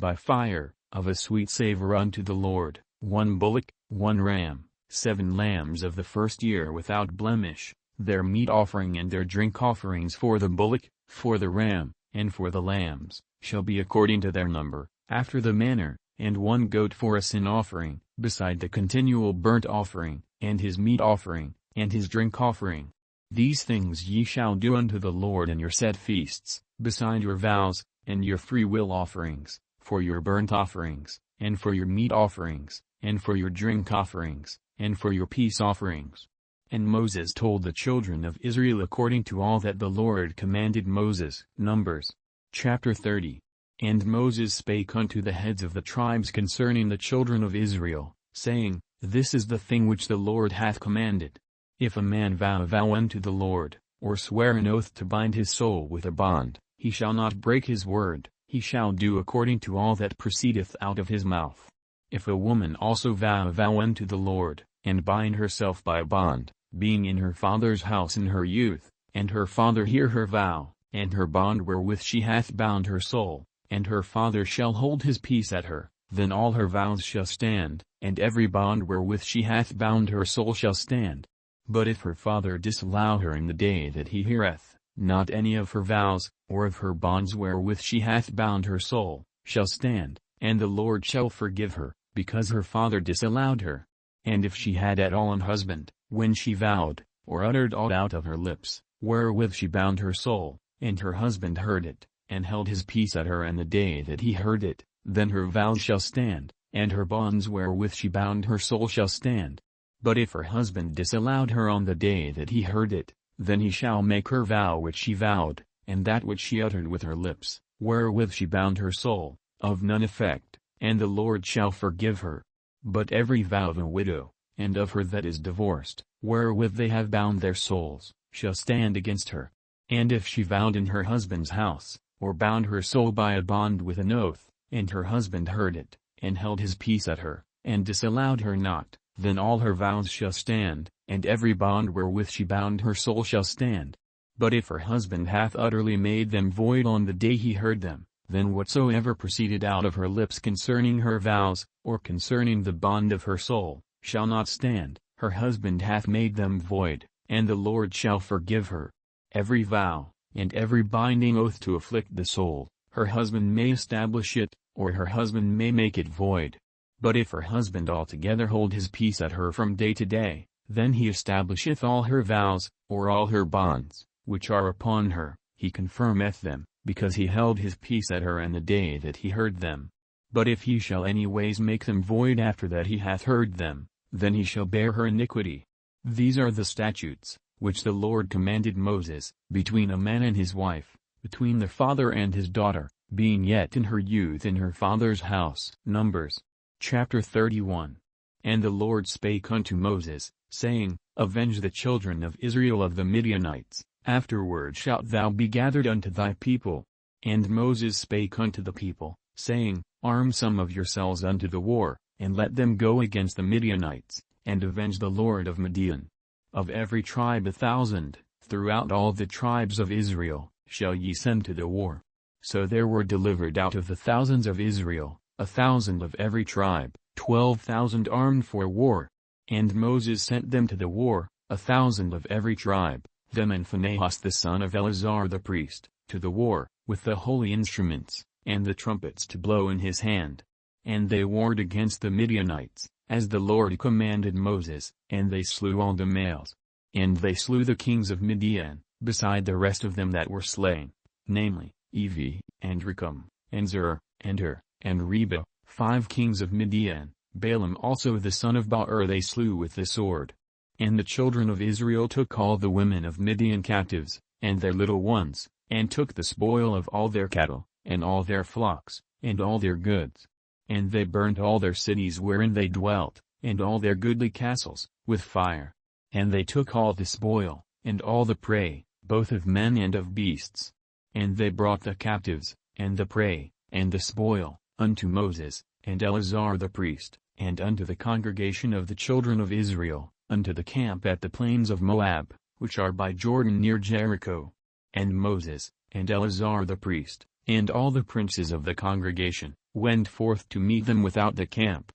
by fire, of a sweet savour unto the Lord, 1 bullock, 1 ram, 7 lambs of the first year without blemish, their meat offering and their drink offerings for the bullock, for the ram, and for the lambs, shall be according to their number, after the manner, and 1 goat for a sin offering, beside the continual burnt offering, and his meat offering, and his drink offering. These things ye shall do unto the Lord in your set feasts, beside your vows, and your freewill offerings, for your burnt offerings, and for your meat offerings, and for your drink offerings, and for your peace offerings. And Moses told the children of Israel according to all that the Lord commanded Moses. Numbers. Chapter 30. And Moses spake unto the heads of the tribes concerning the children of Israel, saying, This is the thing which the Lord hath commanded. If a man vow a vow unto the Lord, or swear an oath to bind his soul with a bond, he shall not break his word, he shall do according to all that proceedeth out of his mouth. If a woman also vow a vow unto the Lord, and bind herself by a bond, being in her father's house in her youth, and her father hear her vow, and her bond wherewith she hath bound her soul, and her father shall hold his peace at her, then all her vows shall stand, and every bond wherewith she hath bound her soul shall stand. But if her father disallow her in the day that he heareth, not any of her vows, or of her bonds wherewith she hath bound her soul, shall stand, and the Lord shall forgive her, because her father disallowed her. And if she had at all an husband, when she vowed, or uttered aught out of her lips, wherewith she bound her soul, and her husband heard it, and held his peace at her in the day that he heard it, then her vows shall stand, and her bonds wherewith she bound her soul shall stand. But if her husband disallowed her on the day that he heard it, then he shall make her vow which she vowed, and that which she uttered with her lips, wherewith she bound her soul, of none effect, and the Lord shall forgive her. But every vow of a widow, and of her that is divorced, wherewith they have bound their souls, shall stand against her. And if she vowed in her husband's house, or bound her soul by a bond with an oath, and her husband heard it, and held his peace at her, and disallowed her not, then all her vows shall stand, and every bond wherewith she bound her soul shall stand. But if her husband hath utterly made them void on the day he heard them, then whatsoever proceeded out of her lips concerning her vows, or concerning the bond of her soul, shall not stand, her husband hath made them void, and the Lord shall forgive her. Every vow, and every binding oath to afflict the soul, her husband may establish it, or her husband may make it void. But if her husband altogether hold his peace at her from day to day, then he establisheth all her vows, or all her bonds, which are upon her, he confirmeth them, because he held his peace at her in the day that he heard them. But if he shall any ways make them void after that he hath heard them, then he shall bear her iniquity. These are the statutes, which the Lord commanded Moses, between a man and his wife, between the father and his daughter, being yet in her youth in her father's house. Numbers. Chapter 31. And the Lord spake unto Moses, saying, Avenge the children of Israel of the Midianites, afterward shalt thou be gathered unto thy people. And Moses spake unto the people, saying, Arm some of yourselves unto the war, and let them go against the Midianites, and avenge the Lord of Midian. Of every tribe 1,000, throughout all the tribes of Israel, shall ye send to the war. So there were delivered out of the thousands of Israel, 1,000 of every tribe, 12,000 armed for war. And Moses sent them to the war, 1,000 of every tribe, them and Phinehas the son of Eleazar the priest, to the war, with the holy instruments, and the trumpets to blow in his hand. And they warred against the Midianites, as the Lord commanded Moses, and they slew all the males. And they slew the kings of Midian, beside the rest of them that were slain, namely, Evi, and Rekam, and Zur, and Hur, and Reba, 5 kings of Midian. Balaam also the son of Beor they slew with the sword. And the children of Israel took all the women of Midian captives, and their little ones, and took the spoil of all their cattle, and all their flocks, and all their goods. And they burnt all their cities wherein they dwelt, and all their goodly castles, with fire. And they took all the spoil, and all the prey, both of men and of beasts. And they brought the captives, and the prey, and the spoil, unto Moses, and Eleazar the priest, and unto the congregation of the children of Israel, unto the camp at the plains of Moab, which are by Jordan near Jericho. And Moses, and Eleazar the priest, and all the princes of the congregation, went forth to meet them without the camp.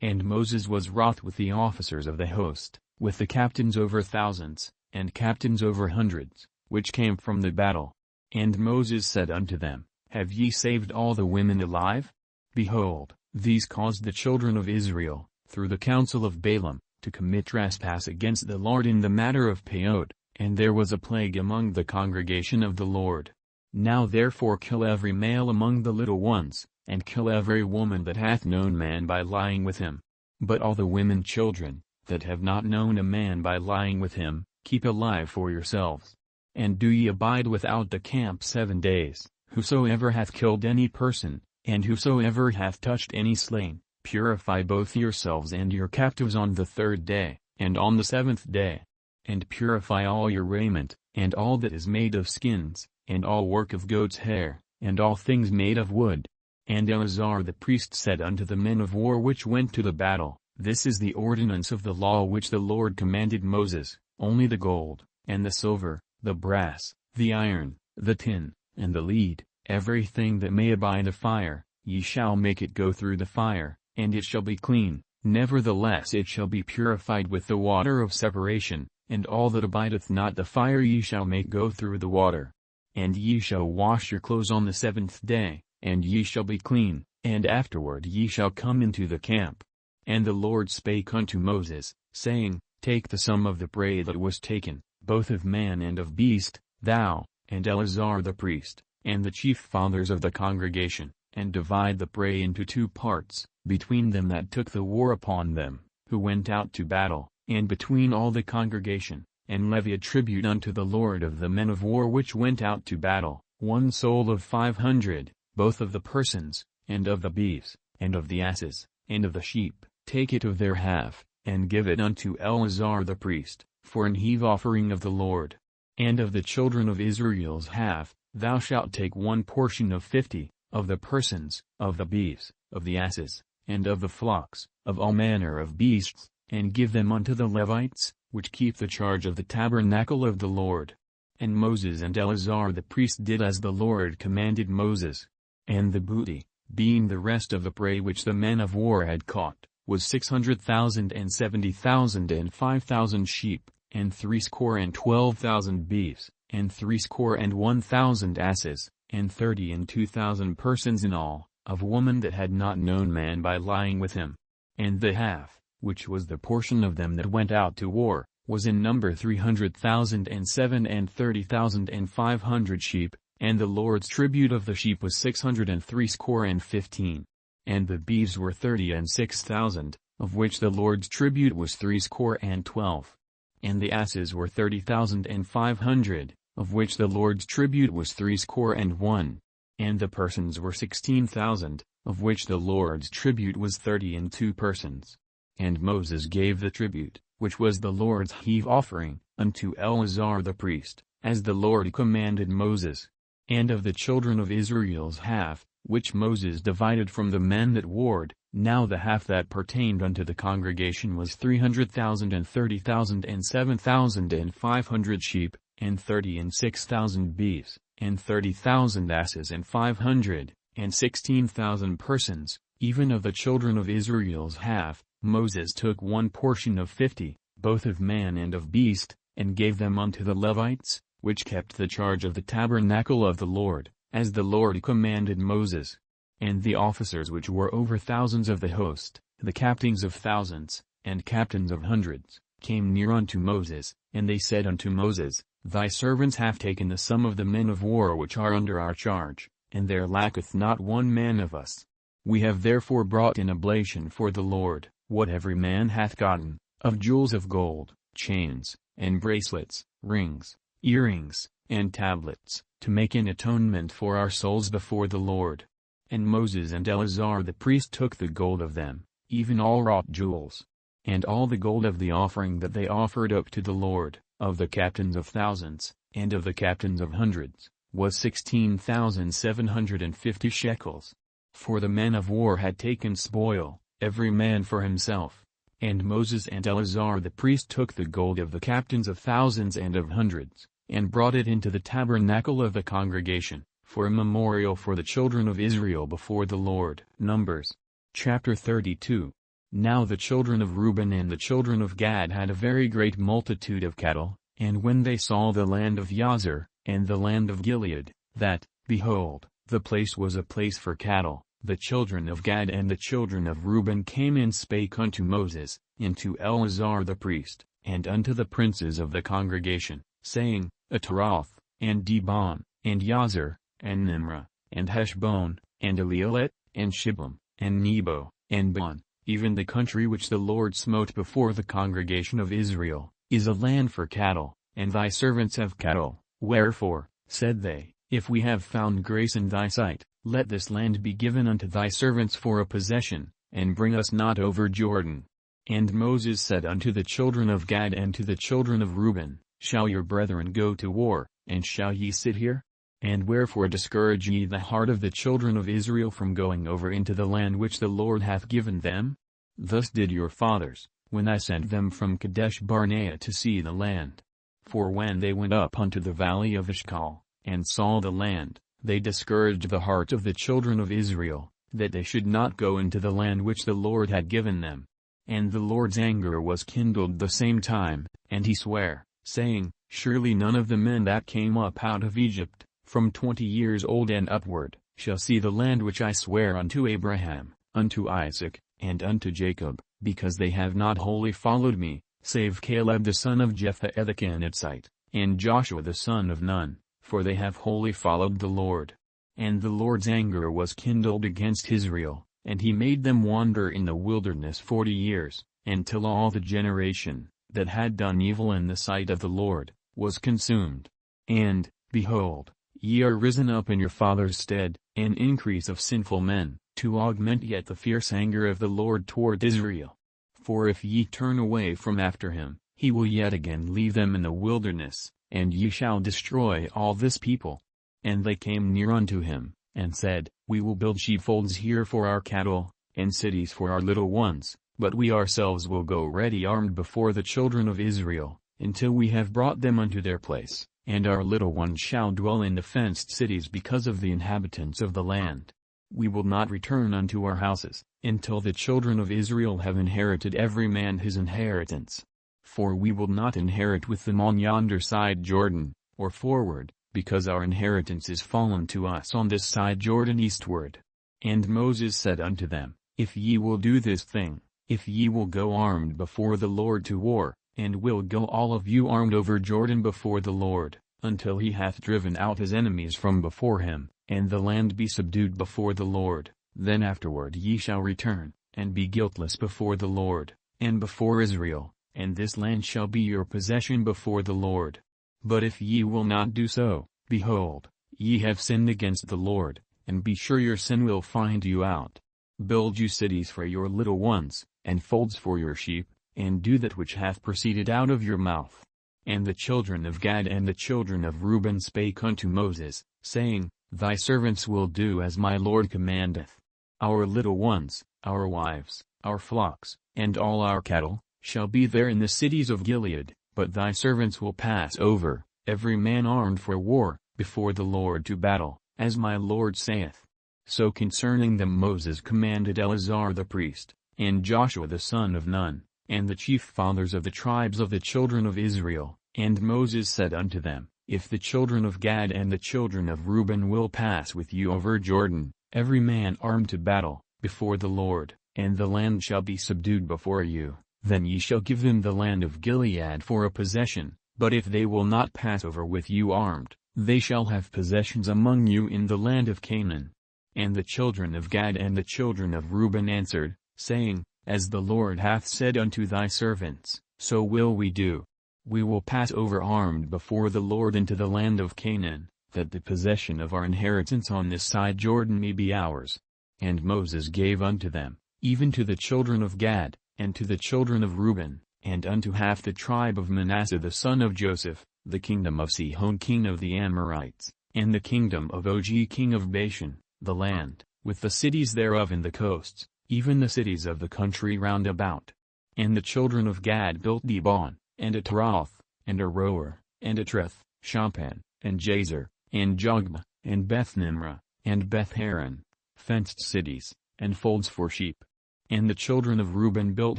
And Moses was wroth with the officers of the host, with the captains over thousands, and captains over hundreds, which came from the battle. And Moses said unto them, Have ye saved all the women alive? Behold, these caused the children of Israel, through the counsel of Balaam, to commit trespass against the Lord in the matter of Peod, and there was a plague among the congregation of the Lord. Now therefore kill every male among the little ones, and kill every woman that hath known man by lying with him. But all the women children, that have not known a man by lying with him, keep alive for yourselves. And do ye abide without the camp 7 days, whosoever hath killed any person, and whosoever hath touched any slain, purify both yourselves and your captives on the 3rd day, and on the 7th day. And purify all your raiment, and all that is made of skins, and all work of goat's hair, and all things made of wood. And Eleazar the priest said unto the men of war which went to the battle, This is the ordinance of the law which the Lord commanded Moses, only the gold, and the silver, the brass, the iron, the tin, and the lead, everything that may abide the fire, ye shall make it go through the fire, and it shall be clean, nevertheless it shall be purified with the water of separation, and all that abideth not the fire ye shall make go through the water. And ye shall wash your clothes on the 7th day, and ye shall be clean, and afterward ye shall come into the camp. And the Lord spake unto Moses, saying, Take the sum of the prey that was taken, both of man and of beast, thou, and Eleazar the priest, and the chief fathers of the congregation, and divide the prey into 2 parts, between them that took the war upon them, who went out to battle, and between all the congregation, and levy a tribute unto the Lord of the men of war which went out to battle, 1 soul of 500, both of the persons, and of the beeves, and of the asses, and of the sheep. Take it of their half, and give it unto Eleazar the priest, for an heave offering of the Lord. And of the children of Israel's half, thou shalt take 1 portion of 50, of the persons, of the beeves, of the asses, and of the flocks, of all manner of beasts, and give them unto the Levites, which keep the charge of the tabernacle of the Lord. And Moses and Eleazar the priest did as the Lord commanded Moses. And the booty, being the rest of the prey which the men of war had caught, was 600,000 and 70,000 and 5,000 sheep, and 312,000 beeves, and 301,000 asses, and 32,000 persons in all, of woman that had not known man by lying with him. And the half, which was the portion of them that went out to war, was in number 300,007 and 30,500 sheep, and the Lord's tribute of the sheep was 603 score and 15. And the beeves were 30 and 6,000, of which the Lord's tribute was 3 score and 12. And the asses were 30,500, of which the Lord's tribute was 3 score and 1. And the persons were 16,000, of which the Lord's tribute was 32 persons. And Moses gave the tribute, which was the Lord's heave offering, unto Eleazar the priest, as the Lord commanded Moses. And of the children of Israel's half, which Moses divided from the men that warred, now the half that pertained unto the congregation was 300,000 and 30,000 and 7,500 sheep, and 30 and 6,000 beeves, and 30,000 asses and 500, and 16,000 persons, even of the children of Israel's half. Moses took one portion of 50, both of man and of beast, and gave them unto the Levites, which kept the charge of the tabernacle of the Lord, as the Lord commanded Moses. And the officers which were over thousands of the host, the captains of thousands, and captains of hundreds, came near unto Moses, and they said unto Moses, Thy servants have taken the sum of the men of war which are under our charge, and there lacketh not one man of us. We have therefore brought an oblation for the Lord, what every man hath gotten, of jewels of gold, chains, and bracelets, rings, earrings, and tablets, to make an atonement for our souls before the Lord. And Moses and Eleazar the priest took the gold of them, even all wrought jewels. And all the gold of the offering that they offered up to the Lord, of the captains of thousands, and of the captains of hundreds, was 16,750 shekels. For the men of war had taken spoil, every man for himself. And Moses and Eleazar the priest took the gold of the captains of thousands and of hundreds, and brought it into the tabernacle of the congregation, for a memorial for the children of Israel before the Lord. Numbers. Chapter 32. Now the children of Reuben and the children of Gad had a very great multitude of cattle, and when they saw the land of Jazer, and the land of Gilead, that, behold, the place was a place for cattle, the children of Gad and the children of Reuben came and spake unto Moses, and to Eleazar the priest, and unto the princes of the congregation, saying, Ataroth, and Dibon, and Jazer, and Nimrah, and Heshbon, and Elealet, and Shiblam, and Nebo, and Bon, even the country which the Lord smote before the congregation of Israel, is a land for cattle, and thy servants have cattle. Wherefore, said they, if we have found grace in thy sight, let this land be given unto thy servants for a possession, and bring us not over Jordan. And Moses said unto the children of Gad and to the children of Reuben, Shall your brethren go to war, and shall ye sit here? And wherefore discourage ye the heart of the children of Israel from going over into the land which the Lord hath given them? Thus did your fathers, when I sent them from Kadesh Barnea to see the land. For when they went up unto the valley of Eshcol, and saw the land, they discouraged the heart of the children of Israel, that they should not go into the land which the Lord had given them. And the Lord's anger was kindled the same time, and he sware, saying, Surely none of the men that came up out of Egypt, from 20 years old and upward, shall see the land which I swear unto Abraham, unto Isaac, and unto Jacob, because they have not wholly followed me, save Caleb the son of Jephunneh the Kenizzite, and Joshua the son of Nun, for they have wholly followed the Lord. And the Lord's anger was kindled against Israel, and he made them wander in the wilderness 40 years, until all the generation, that had done evil in the sight of the Lord, was consumed. And, behold, ye are risen up in your father's stead, an increase of sinful men, to augment yet the fierce anger of the Lord toward Israel. For if ye turn away from after him, he will yet again leave them in the wilderness, and ye shall destroy all this people. And they came near unto him, and said, We will build sheepfolds here for our cattle, and cities for our little ones, but we ourselves will go ready armed before the children of Israel, until we have brought them unto their place, and our little ones shall dwell in the fenced cities because of the inhabitants of the land. We will not return unto our houses, until the children of Israel have inherited every man his inheritance. For we will not inherit with them on yonder side Jordan, or forward, because our inheritance is fallen to us on this side Jordan eastward. And Moses said unto them, If ye will do this thing, if ye will go armed before the Lord to war, and will go all of you armed over Jordan before the Lord, until he hath driven out his enemies from before him, and the land be subdued before the Lord. Then afterward ye shall return, and be guiltless before the Lord, and before Israel, and this land shall be your possession before the Lord. But if ye will not do so, behold, ye have sinned against the Lord, and be sure your sin will find you out. Build you cities for your little ones, and folds for your sheep, and do that which hath proceeded out of your mouth. And the children of Gad and the children of Reuben spake unto Moses, saying, Thy servants will do as my Lord commandeth. Our little ones, our wives, our flocks, and all our cattle, shall be there in the cities of Gilead, but thy servants will pass over, every man armed for war, before the Lord to battle, as my Lord saith. So concerning them Moses commanded Eleazar the priest, and Joshua the son of Nun, and the chief fathers of the tribes of the children of Israel. And Moses said unto them, If the children of Gad and the children of Reuben will pass with you over Jordan, every man armed to battle, before the Lord, and the land shall be subdued before you, then ye shall give them the land of Gilead for a possession. But if they will not pass over with you armed, they shall have possessions among you in the land of Canaan. And the children of Gad and the children of Reuben answered, saying, As the Lord hath said unto thy servants, so will we do. We will pass over armed before the Lord into the land of Canaan, that the possession of our inheritance on this side Jordan may be ours. And Moses gave unto them, even to the children of Gad, and to the children of Reuben, and unto half the tribe of Manasseh the son of Joseph, the kingdom of Sihon king of the Amorites, and the kingdom of Og king of Bashan, the land, with the cities thereof and the coasts, even the cities of the country round about. And the children of Gad built Dibon, and Ataroth, and Aroer, and Atreth, Shaphan, and Jazer, and Jogbah, and Beth-nimrah, and Beth-haran, fenced cities, and folds for sheep. And the children of Reuben built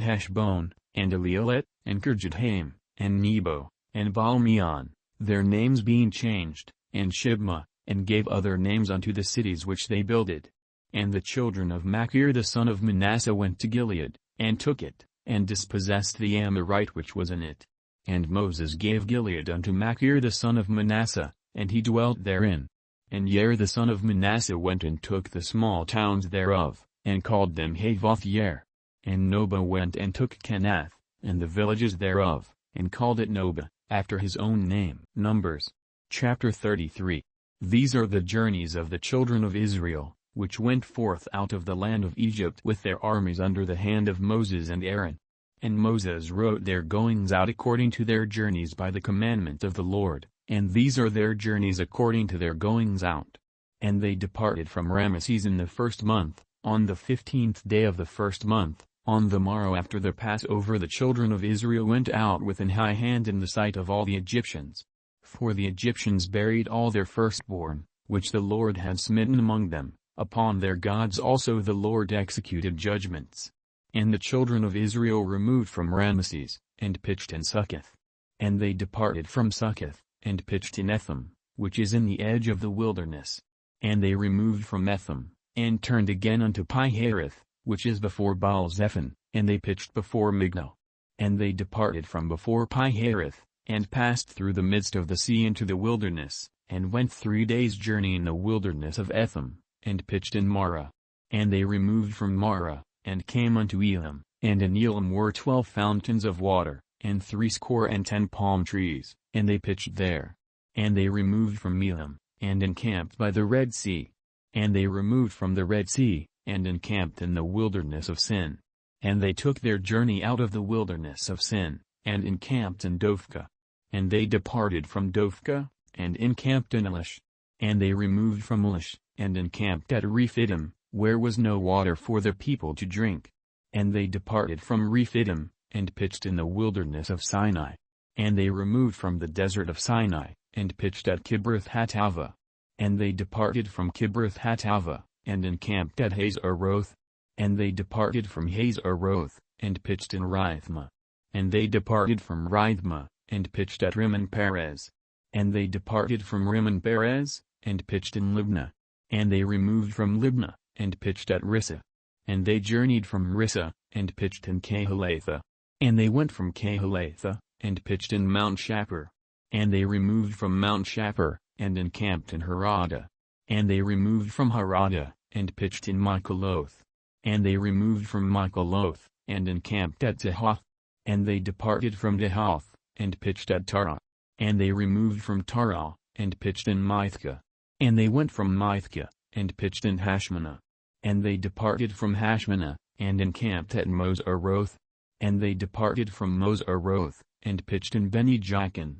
Heshbon, and Elealet, and Kirjathaim, and Nebo, and Baal-meon, their names being changed, and Shibmah, and gave other names unto the cities which they builded. And the children of Machir the son of Manasseh went to Gilead, and took it, and dispossessed the Amorite which was in it. And Moses gave Gilead unto Machir the son of Manasseh, and he dwelt therein. And Yair the son of Manasseh went and took the small towns thereof, and called them Havoth Yair. And Nobah went and took Kenath, and the villages thereof, and called it Nobah, after his own name. Numbers. Chapter 33. These are the journeys of the children of Israel, which went forth out of the land of Egypt with their armies under the hand of Moses and Aaron. And Moses wrote their goings out according to their journeys by the commandment of the Lord, and these are their journeys according to their goings out. And they departed from Ramesses in the 1st month, on the 15th day of the 1st month, on the morrow after the Passover the children of Israel went out with an high hand in the sight of all the Egyptians. For the Egyptians buried all their firstborn, which the Lord had smitten among them, upon their gods also the Lord executed judgments. And the children of Israel removed from Ramesses, and pitched in Succoth. And they departed from Succoth, and pitched in Etham, which is in the edge of the wilderness. And they removed from Etham, and turned again unto Pi-hahiroth, which is before Baal-zephon, and they pitched before Migdol. And they departed from before Pi-hahiroth, and passed through the midst of the sea into the wilderness, and went 3 days' journey in the wilderness of Etham, and pitched in Marah. And they removed from Marah, and came unto Elim, and in Elim were 12 fountains of water, and 70 palm trees, and they pitched there. And they removed from Elim, and encamped by the Red Sea. And they removed from the Red Sea, and encamped in the wilderness of Sin. And they took their journey out of the wilderness of Sin, and encamped in Dophkah. And they departed from Dophkah, and encamped in Elish. And they removed from Elish, and encamped at Rephidim, where was no water for the people to drink. And they departed from Rephidim, and pitched in the wilderness of Sinai. And they removed from the desert of Sinai, and pitched at Kibroth-hattaavah. And they departed from Kibroth-hattaavah, and encamped at Hazeroth. And they departed from Hazeroth, and pitched in Rithmah. And they departed from Rithmah, and pitched at Rimmon-Perez. And they departed from Rimmon-Perez, and pitched in Libnah. And they removed from Libnah, and pitched at Rissah. And they journeyed from Rissah, and pitched in Kehelatha. And they went from Kehelatha, and pitched in Mount Shapur. And they removed from Mount Shapur, and encamped in Harada. And they removed from Harada, and pitched in Michaloth. And they removed from Michaloth, and encamped at Tehoth. And they departed from Tehoth, and pitched at Tarah. And they removed from Tarah, and pitched in Mithka. And they went from Mithka, and pitched in Hashmanah. And they departed from Hashmanah, and encamped at Moseroth. And they departed from Moseroth, and pitched in Beni-Jaakan.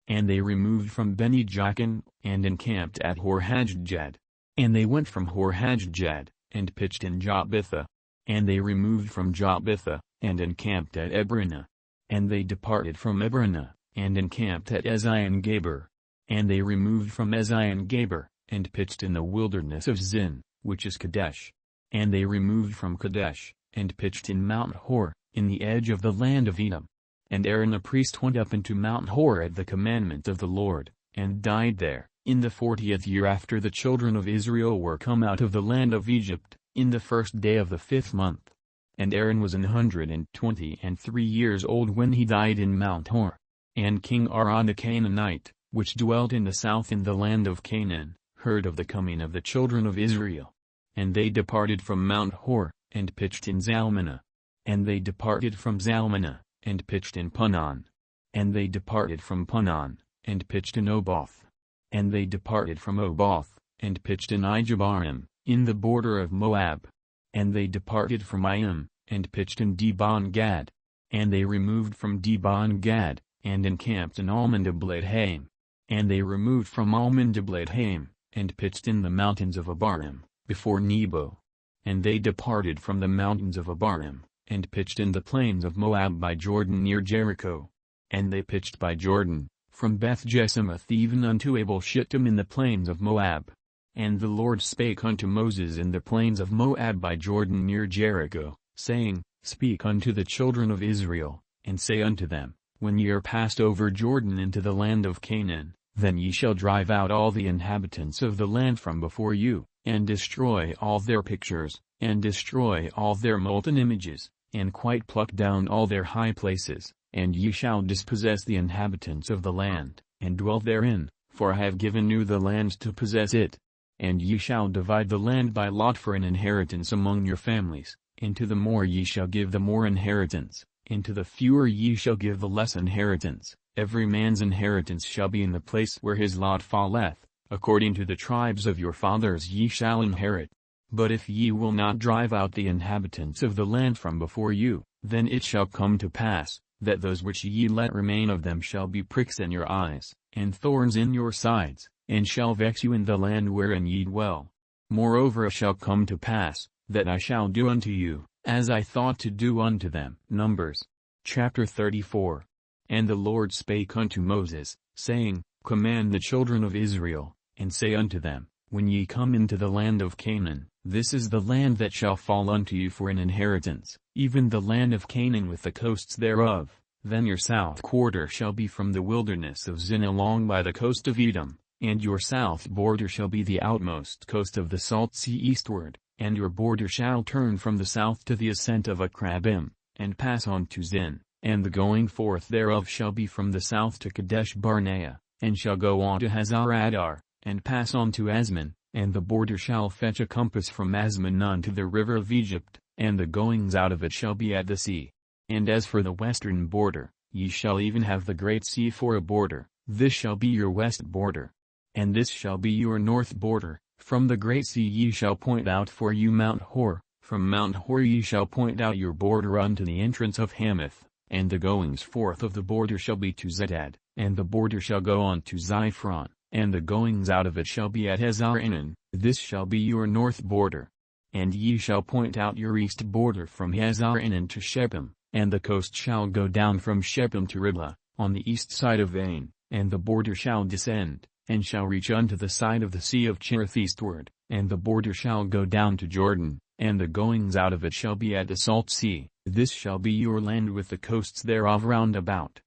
And they removed from Beni-Jaakan, and encamped at Horhagidgad. And they went from Horhagidgad, and pitched in Jotbitha. And they removed from Jotbitha, and encamped at Ebronah. And they departed from Ebronah, and encamped at Ezion-Geber. And they removed from Ezion-Geber, and pitched in the wilderness of Zin, which is Kadesh. And they removed from Kadesh, and pitched in Mount Hor, in the edge of the land of Edom. And Aaron the priest went up into Mount Hor at the commandment of the Lord, and died there, in the 40th year after the children of Israel were come out of the land of Egypt, in the 1st day of the 5th month. And Aaron was 123 years old when he died in Mount Hor. And King Arad the Canaanite, which dwelt in the south in the land of Canaan, heard of the coming of the children of Israel. And they departed from Mount Hor, and pitched in Zalmunna. And they departed from Zalmunna, and pitched in Punon. And they departed from Punon, and pitched in Oboth. And they departed from Oboth, and pitched in Ijebarim, in the border of Moab. And they departed from Iam, and pitched in Dibon-Gad. And they removed from Dibon-Gad, and encamped in Almon-Diblathim. And they removed from Almon-Diblathim, and pitched in the mountains of Abarim, before Nebo. And they departed from the mountains of Abarim, and pitched in the plains of Moab by Jordan near Jericho. And they pitched by Jordan, from Beth-Jesimoth even unto Abel-Shittim in the plains of Moab. And the Lord spake unto Moses in the plains of Moab by Jordan near Jericho, saying, Speak unto the children of Israel, and say unto them, When ye are passed over Jordan into the land of Canaan, then ye shall drive out all the inhabitants of the land from before you, and destroy all their pictures, and destroy all their molten images, and quite pluck down all their high places, and ye shall dispossess the inhabitants of the land, and dwell therein, for I have given you the land to possess it. And ye shall divide the land by lot for an inheritance among your families, and to the more ye shall give the more inheritance, and to the fewer ye shall give the less inheritance. Every man's inheritance shall be in the place where his lot falleth, according to the tribes of your fathers ye shall inherit. But if ye will not drive out the inhabitants of the land from before you, then it shall come to pass, that those which ye let remain of them shall be pricks in your eyes, and thorns in your sides, and shall vex you in the land wherein ye dwell. Moreover it shall come to pass, that I shall do unto you, as I thought to do unto them. Numbers. Chapter 34. And the Lord spake unto Moses, saying, Command the children of Israel, and say unto them, When ye come into the land of Canaan, this is the land that shall fall unto you for an inheritance, even the land of Canaan with the coasts thereof. Then your south quarter shall be from the wilderness of Zin along by the coast of Edom, and your south border shall be the outmost coast of the salt sea eastward, and your border shall turn from the south to the ascent of Akrabim, and pass on to Zin, and the going forth thereof shall be from the south to Kadesh Barnea, and shall go on to Hazar-Adar, and pass on to Asman, and the border shall fetch a compass from Asman unto the river of Egypt, and the goings out of it shall be at the sea. And as for the western border, ye shall even have the great sea for a border, this shall be your west border. And this shall be your north border, from the great sea ye shall point out for you Mount Hor, from Mount Hor ye shall point out your border unto the entrance of Hamath, and the goings forth of the border shall be to Zedad, and the border shall go on to Ziphron, and the goings out of it shall be at Hazar-Enan, this shall be your north border. And ye shall point out your east border from Hazar-Enan to Shephem, and the coast shall go down from Shephem to Riblah, on the east side of Ain, and the border shall descend, and shall reach unto the side of the sea of Cherith eastward, and the border shall go down to Jordan, and the goings out of it shall be at the salt sea, this shall be your land with the coasts thereof round about.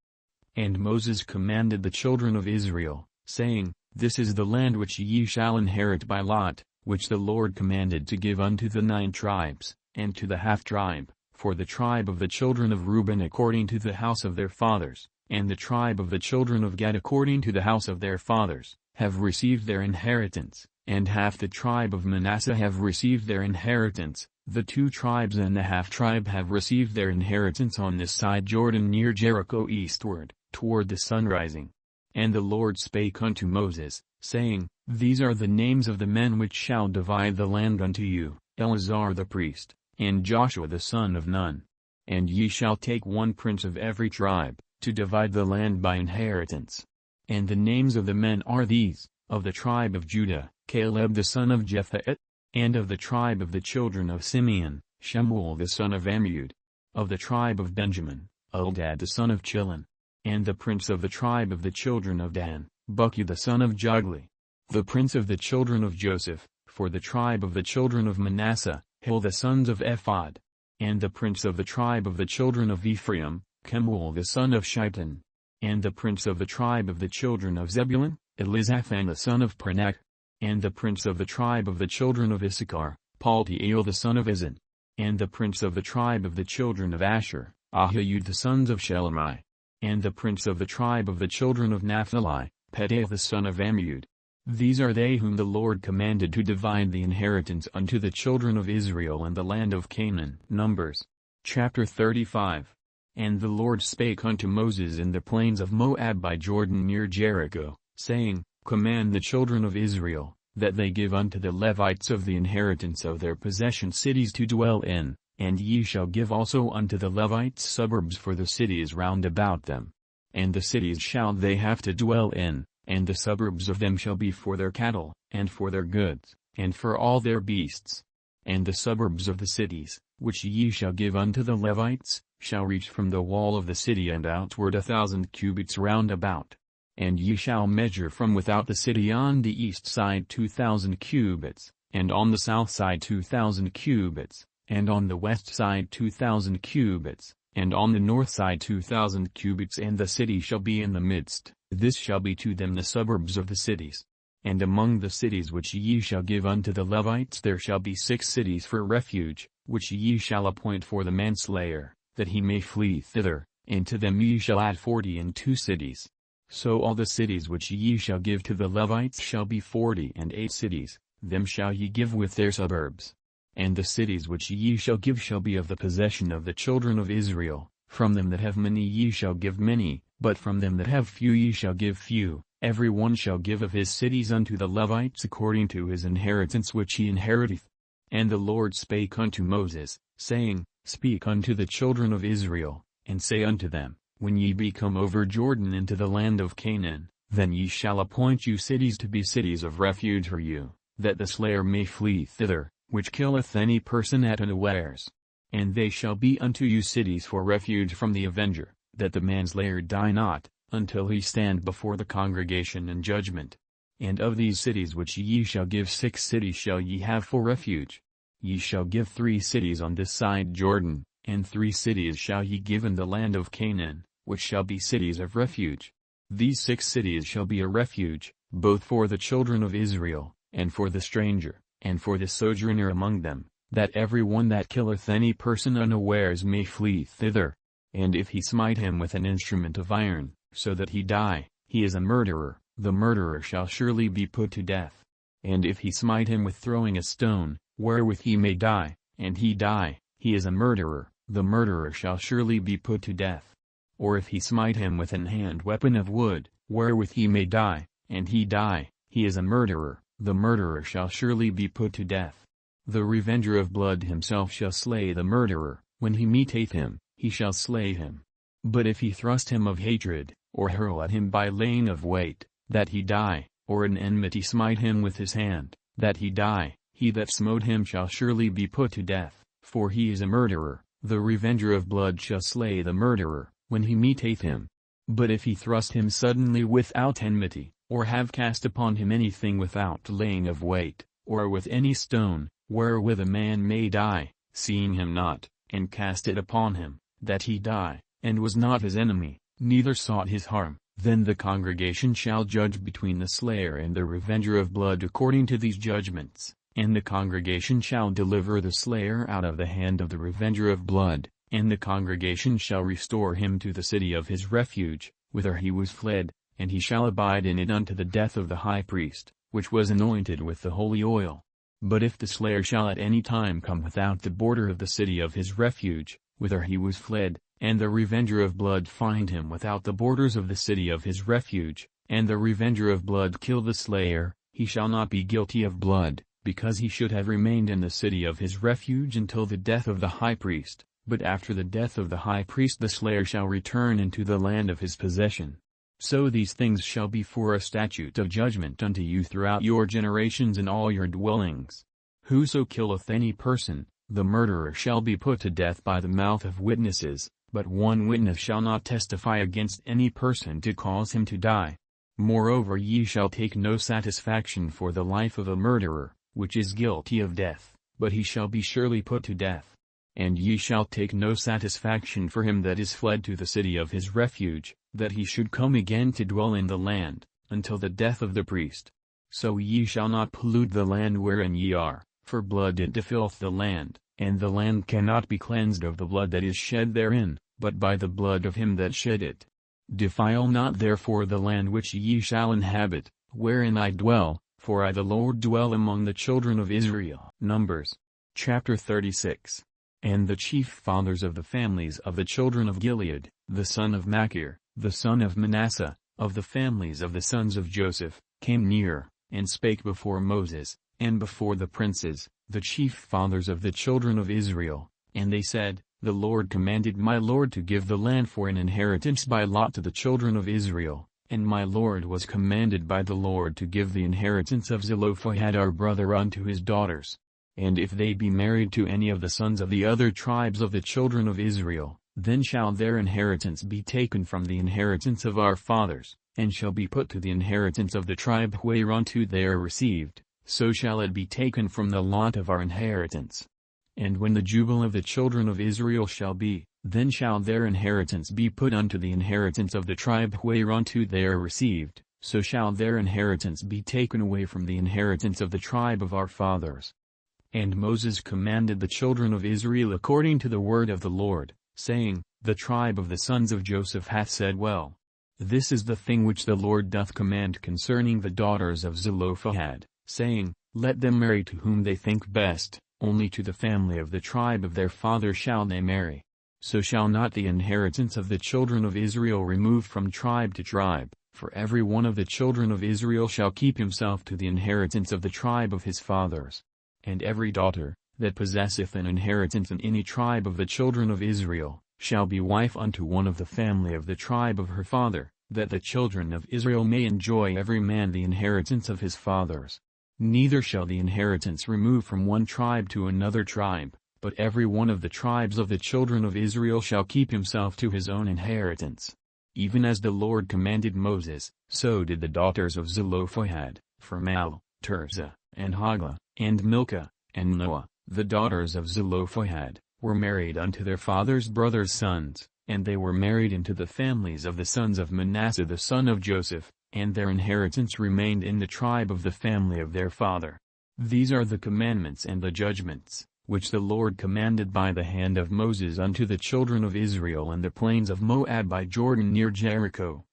And Moses commanded the children of Israel, saying, This is the land which ye shall inherit by lot, which the Lord commanded to give unto the 9 tribes, and to the half tribe, For the tribe of the children of Reuben according to the house of their fathers, and the tribe of the children of Gad according to the house of their fathers, have received their inheritance, and half the tribe of Manasseh have received their inheritance. The 2 tribes and the half-tribe have received their inheritance on this side Jordan near Jericho eastward, toward the sunrising. And the Lord spake unto Moses, saying, These are the names of the men which shall divide the land unto you, Eleazar the priest, and Joshua the son of Nun. And ye shall take 1 prince of every tribe, to divide the land by inheritance. And the names of the men are these: of the tribe of Judah, Caleb the son of Jephunneh; and of the tribe of the children of Simeon, Shemuel the son of Ammiud; of the tribe of Benjamin, Eldad the son of Chilon; and the prince of the tribe of the children of Dan, Buki the son of Jogli; the prince of the children of Joseph, for the tribe of the children of Manasseh, Hil the sons of Ephod; and the prince of the tribe of the children of Ephraim, Kemuel the son of Shittim; and the prince of the tribe of the children of Zebulun, Elizaphan the son of Parnach; and the prince of the tribe of the children of Issachar, Paltiel the son of Izan; and the prince of the tribe of the children of Asher, Ahihud the sons of Shelemi; and the prince of the tribe of the children of Naphtali, Pedaiah the son of Ammiud. These are they whom the Lord commanded to divide the inheritance unto the children of Israel in the land of Canaan. Numbers chapter 35. And the Lord spake unto Moses in the plains of Moab by Jordan near Jericho, saying, Command the children of Israel, that they give unto the Levites of the inheritance of their possession cities to dwell in, and ye shall give also unto the Levites suburbs for the cities round about them. And the cities shall they have to dwell in, and the suburbs of them shall be for their cattle, and for their goods, and for all their beasts. And the suburbs of the cities, which ye shall give unto the Levites, shall reach from the wall of the city and outward 1,000 cubits round about. And ye shall measure from without the city on the east side 2,000 cubits, and on the south side 2,000 cubits, and on the west side 2,000 cubits, and on the north side 2,000 cubits, and the city shall be in the midst. This shall be to them the suburbs of the cities. And among the cities which ye shall give unto the Levites there shall be 6 cities for refuge, which ye shall appoint for the manslayer, that he may flee thither, and to them ye shall add 42 cities. So all the cities which ye shall give to the Levites shall be 48 cities, them shall ye give with their suburbs. And the cities which ye shall give shall be of the possession of the children of Israel. From them that have many ye shall give many, but from them that have few ye shall give few. Every one shall give of his cities unto the Levites according to his inheritance which he inheriteth. And the Lord spake unto Moses, saying, Speak unto the children of Israel, and say unto them, When ye be come over Jordan into the land of Canaan, then ye shall appoint you cities to be cities of refuge for you, that the slayer may flee thither, which killeth any person at unawares. And they shall be unto you cities for refuge from the avenger, that the manslayer die not, until he stand before the congregation in judgment. And of these cities which ye shall give 6 cities shall ye have for refuge. Ye shall give 3 cities on this side Jordan, and 3 cities shall ye give in the land of Canaan, which shall be cities of refuge. These 6 cities shall be a refuge, both for the children of Israel, and for the stranger, and for the sojourner among them, that every one that killeth any person unawares may flee thither. And if he smite him with an instrument of iron, so that he die, he is a murderer, the murderer shall surely be put to death. And if he smite him with throwing a stone, wherewith he may die, and he die, he is a murderer, the murderer shall surely be put to death. Or if he smite him with an hand weapon of wood, wherewith he may die, and he die, he is a murderer, the murderer shall surely be put to death. The revenger of blood himself shall slay the murderer, when he meeteth him, he shall slay him. But if he thrust him of hatred, or hurl at him by laying of weight, that he die, or in enmity smite him with his hand, that he die, he that smote him shall surely be put to death, for he is a murderer, the revenger of blood shall slay the murderer, when he meeteth him. But if he thrust him suddenly without enmity, or have cast upon him anything without laying of weight, or with any stone, wherewith a man may die, seeing him not, and cast it upon him, that he die, and was not his enemy, neither sought his harm, then the congregation shall judge between the slayer and the revenger of blood according to these judgments, And the congregation shall deliver the slayer out of the hand of the revenger of blood, and the congregation shall restore him to the city of his refuge, whither he was fled, and he shall abide in it unto the death of the high priest, which was anointed with the holy oil. But if the slayer shall at any time come without the border of the city of his refuge, whither he was fled, and the revenger of blood find him without the borders of the city of his refuge, and the revenger of blood kill the slayer, he shall not be guilty of blood, because he should have remained in the city of his refuge until the death of the high priest, but after the death of the high priest the slayer shall return into the land of his possession. So these things shall be for a statute of judgment unto you throughout your generations in all your dwellings. Whoso killeth any person, the murderer shall be put to death by the mouth of witnesses, but one witness shall not testify against any person to cause him to die. Moreover ye shall take no satisfaction for the life of a murderer, which is guilty of death, but he shall be surely put to death. And ye shall take no satisfaction for him that is fled to the city of his refuge, that he should come again to dwell in the land, until the death of the priest. So ye shall not pollute the land wherein ye are, for blood it defileth the land, and the land cannot be cleansed of the blood that is shed therein, but by the blood of him that shed it. Defile not therefore the land which ye shall inhabit, wherein I dwell, for I the Lord dwell among the children of Israel. Numbers, chapter 36. And the chief fathers of the families of the children of Gilead, the son of Machir, the son of Manasseh, of the families of the sons of Joseph, came near, and spake before Moses, and before the princes, the chief fathers of the children of Israel, and they said, The Lord commanded my Lord to give the land for an inheritance by lot to the children of Israel, and my Lord was commanded by the Lord to give the inheritance of Zelophehad our brother unto his daughters. And if they be married to any of the sons of the other tribes of the children of Israel, then shall their inheritance be taken from the inheritance of our fathers, and shall be put to the inheritance of the tribe whereunto they are received, so shall it be taken from the lot of our inheritance. And when the jubile of the children of Israel shall be, then shall their inheritance be put unto the inheritance of the tribe whereunto they are received, so shall their inheritance be taken away from the inheritance of the tribe of our fathers. And Moses commanded the children of Israel according to the word of the Lord, saying, The tribe of the sons of Joseph hath said well. This is the thing which the Lord doth command concerning the daughters of Zelophehad, saying, Let them marry to whom they think best, only to the family of the tribe of their father shall they marry. So shall not the inheritance of the children of Israel remove from tribe to tribe, for every one of the children of Israel shall keep himself to the inheritance of the tribe of his fathers. And every daughter, that possesseth an inheritance in any tribe of the children of Israel, shall be wife unto one of the family of the tribe of her father, that the children of Israel may enjoy every man the inheritance of his fathers. Neither shall the inheritance remove from one tribe to another tribe, but every one of the tribes of the children of Israel shall keep himself to his own inheritance. Even as the Lord commanded Moses, so did the daughters of Zelophehad, for Mahlah, Tirzah, and Hoglah, and Milcah, and Noah, the daughters of Zelophehad, were married unto their father's brothers' sons, and they were married into the families of the sons of Manasseh the son of Joseph, and their inheritance remained in the tribe of the family of their father. These are the commandments and the judgments, which the Lord commanded by the hand of Moses unto the children of Israel in the plains of Moab by Jordan near Jericho.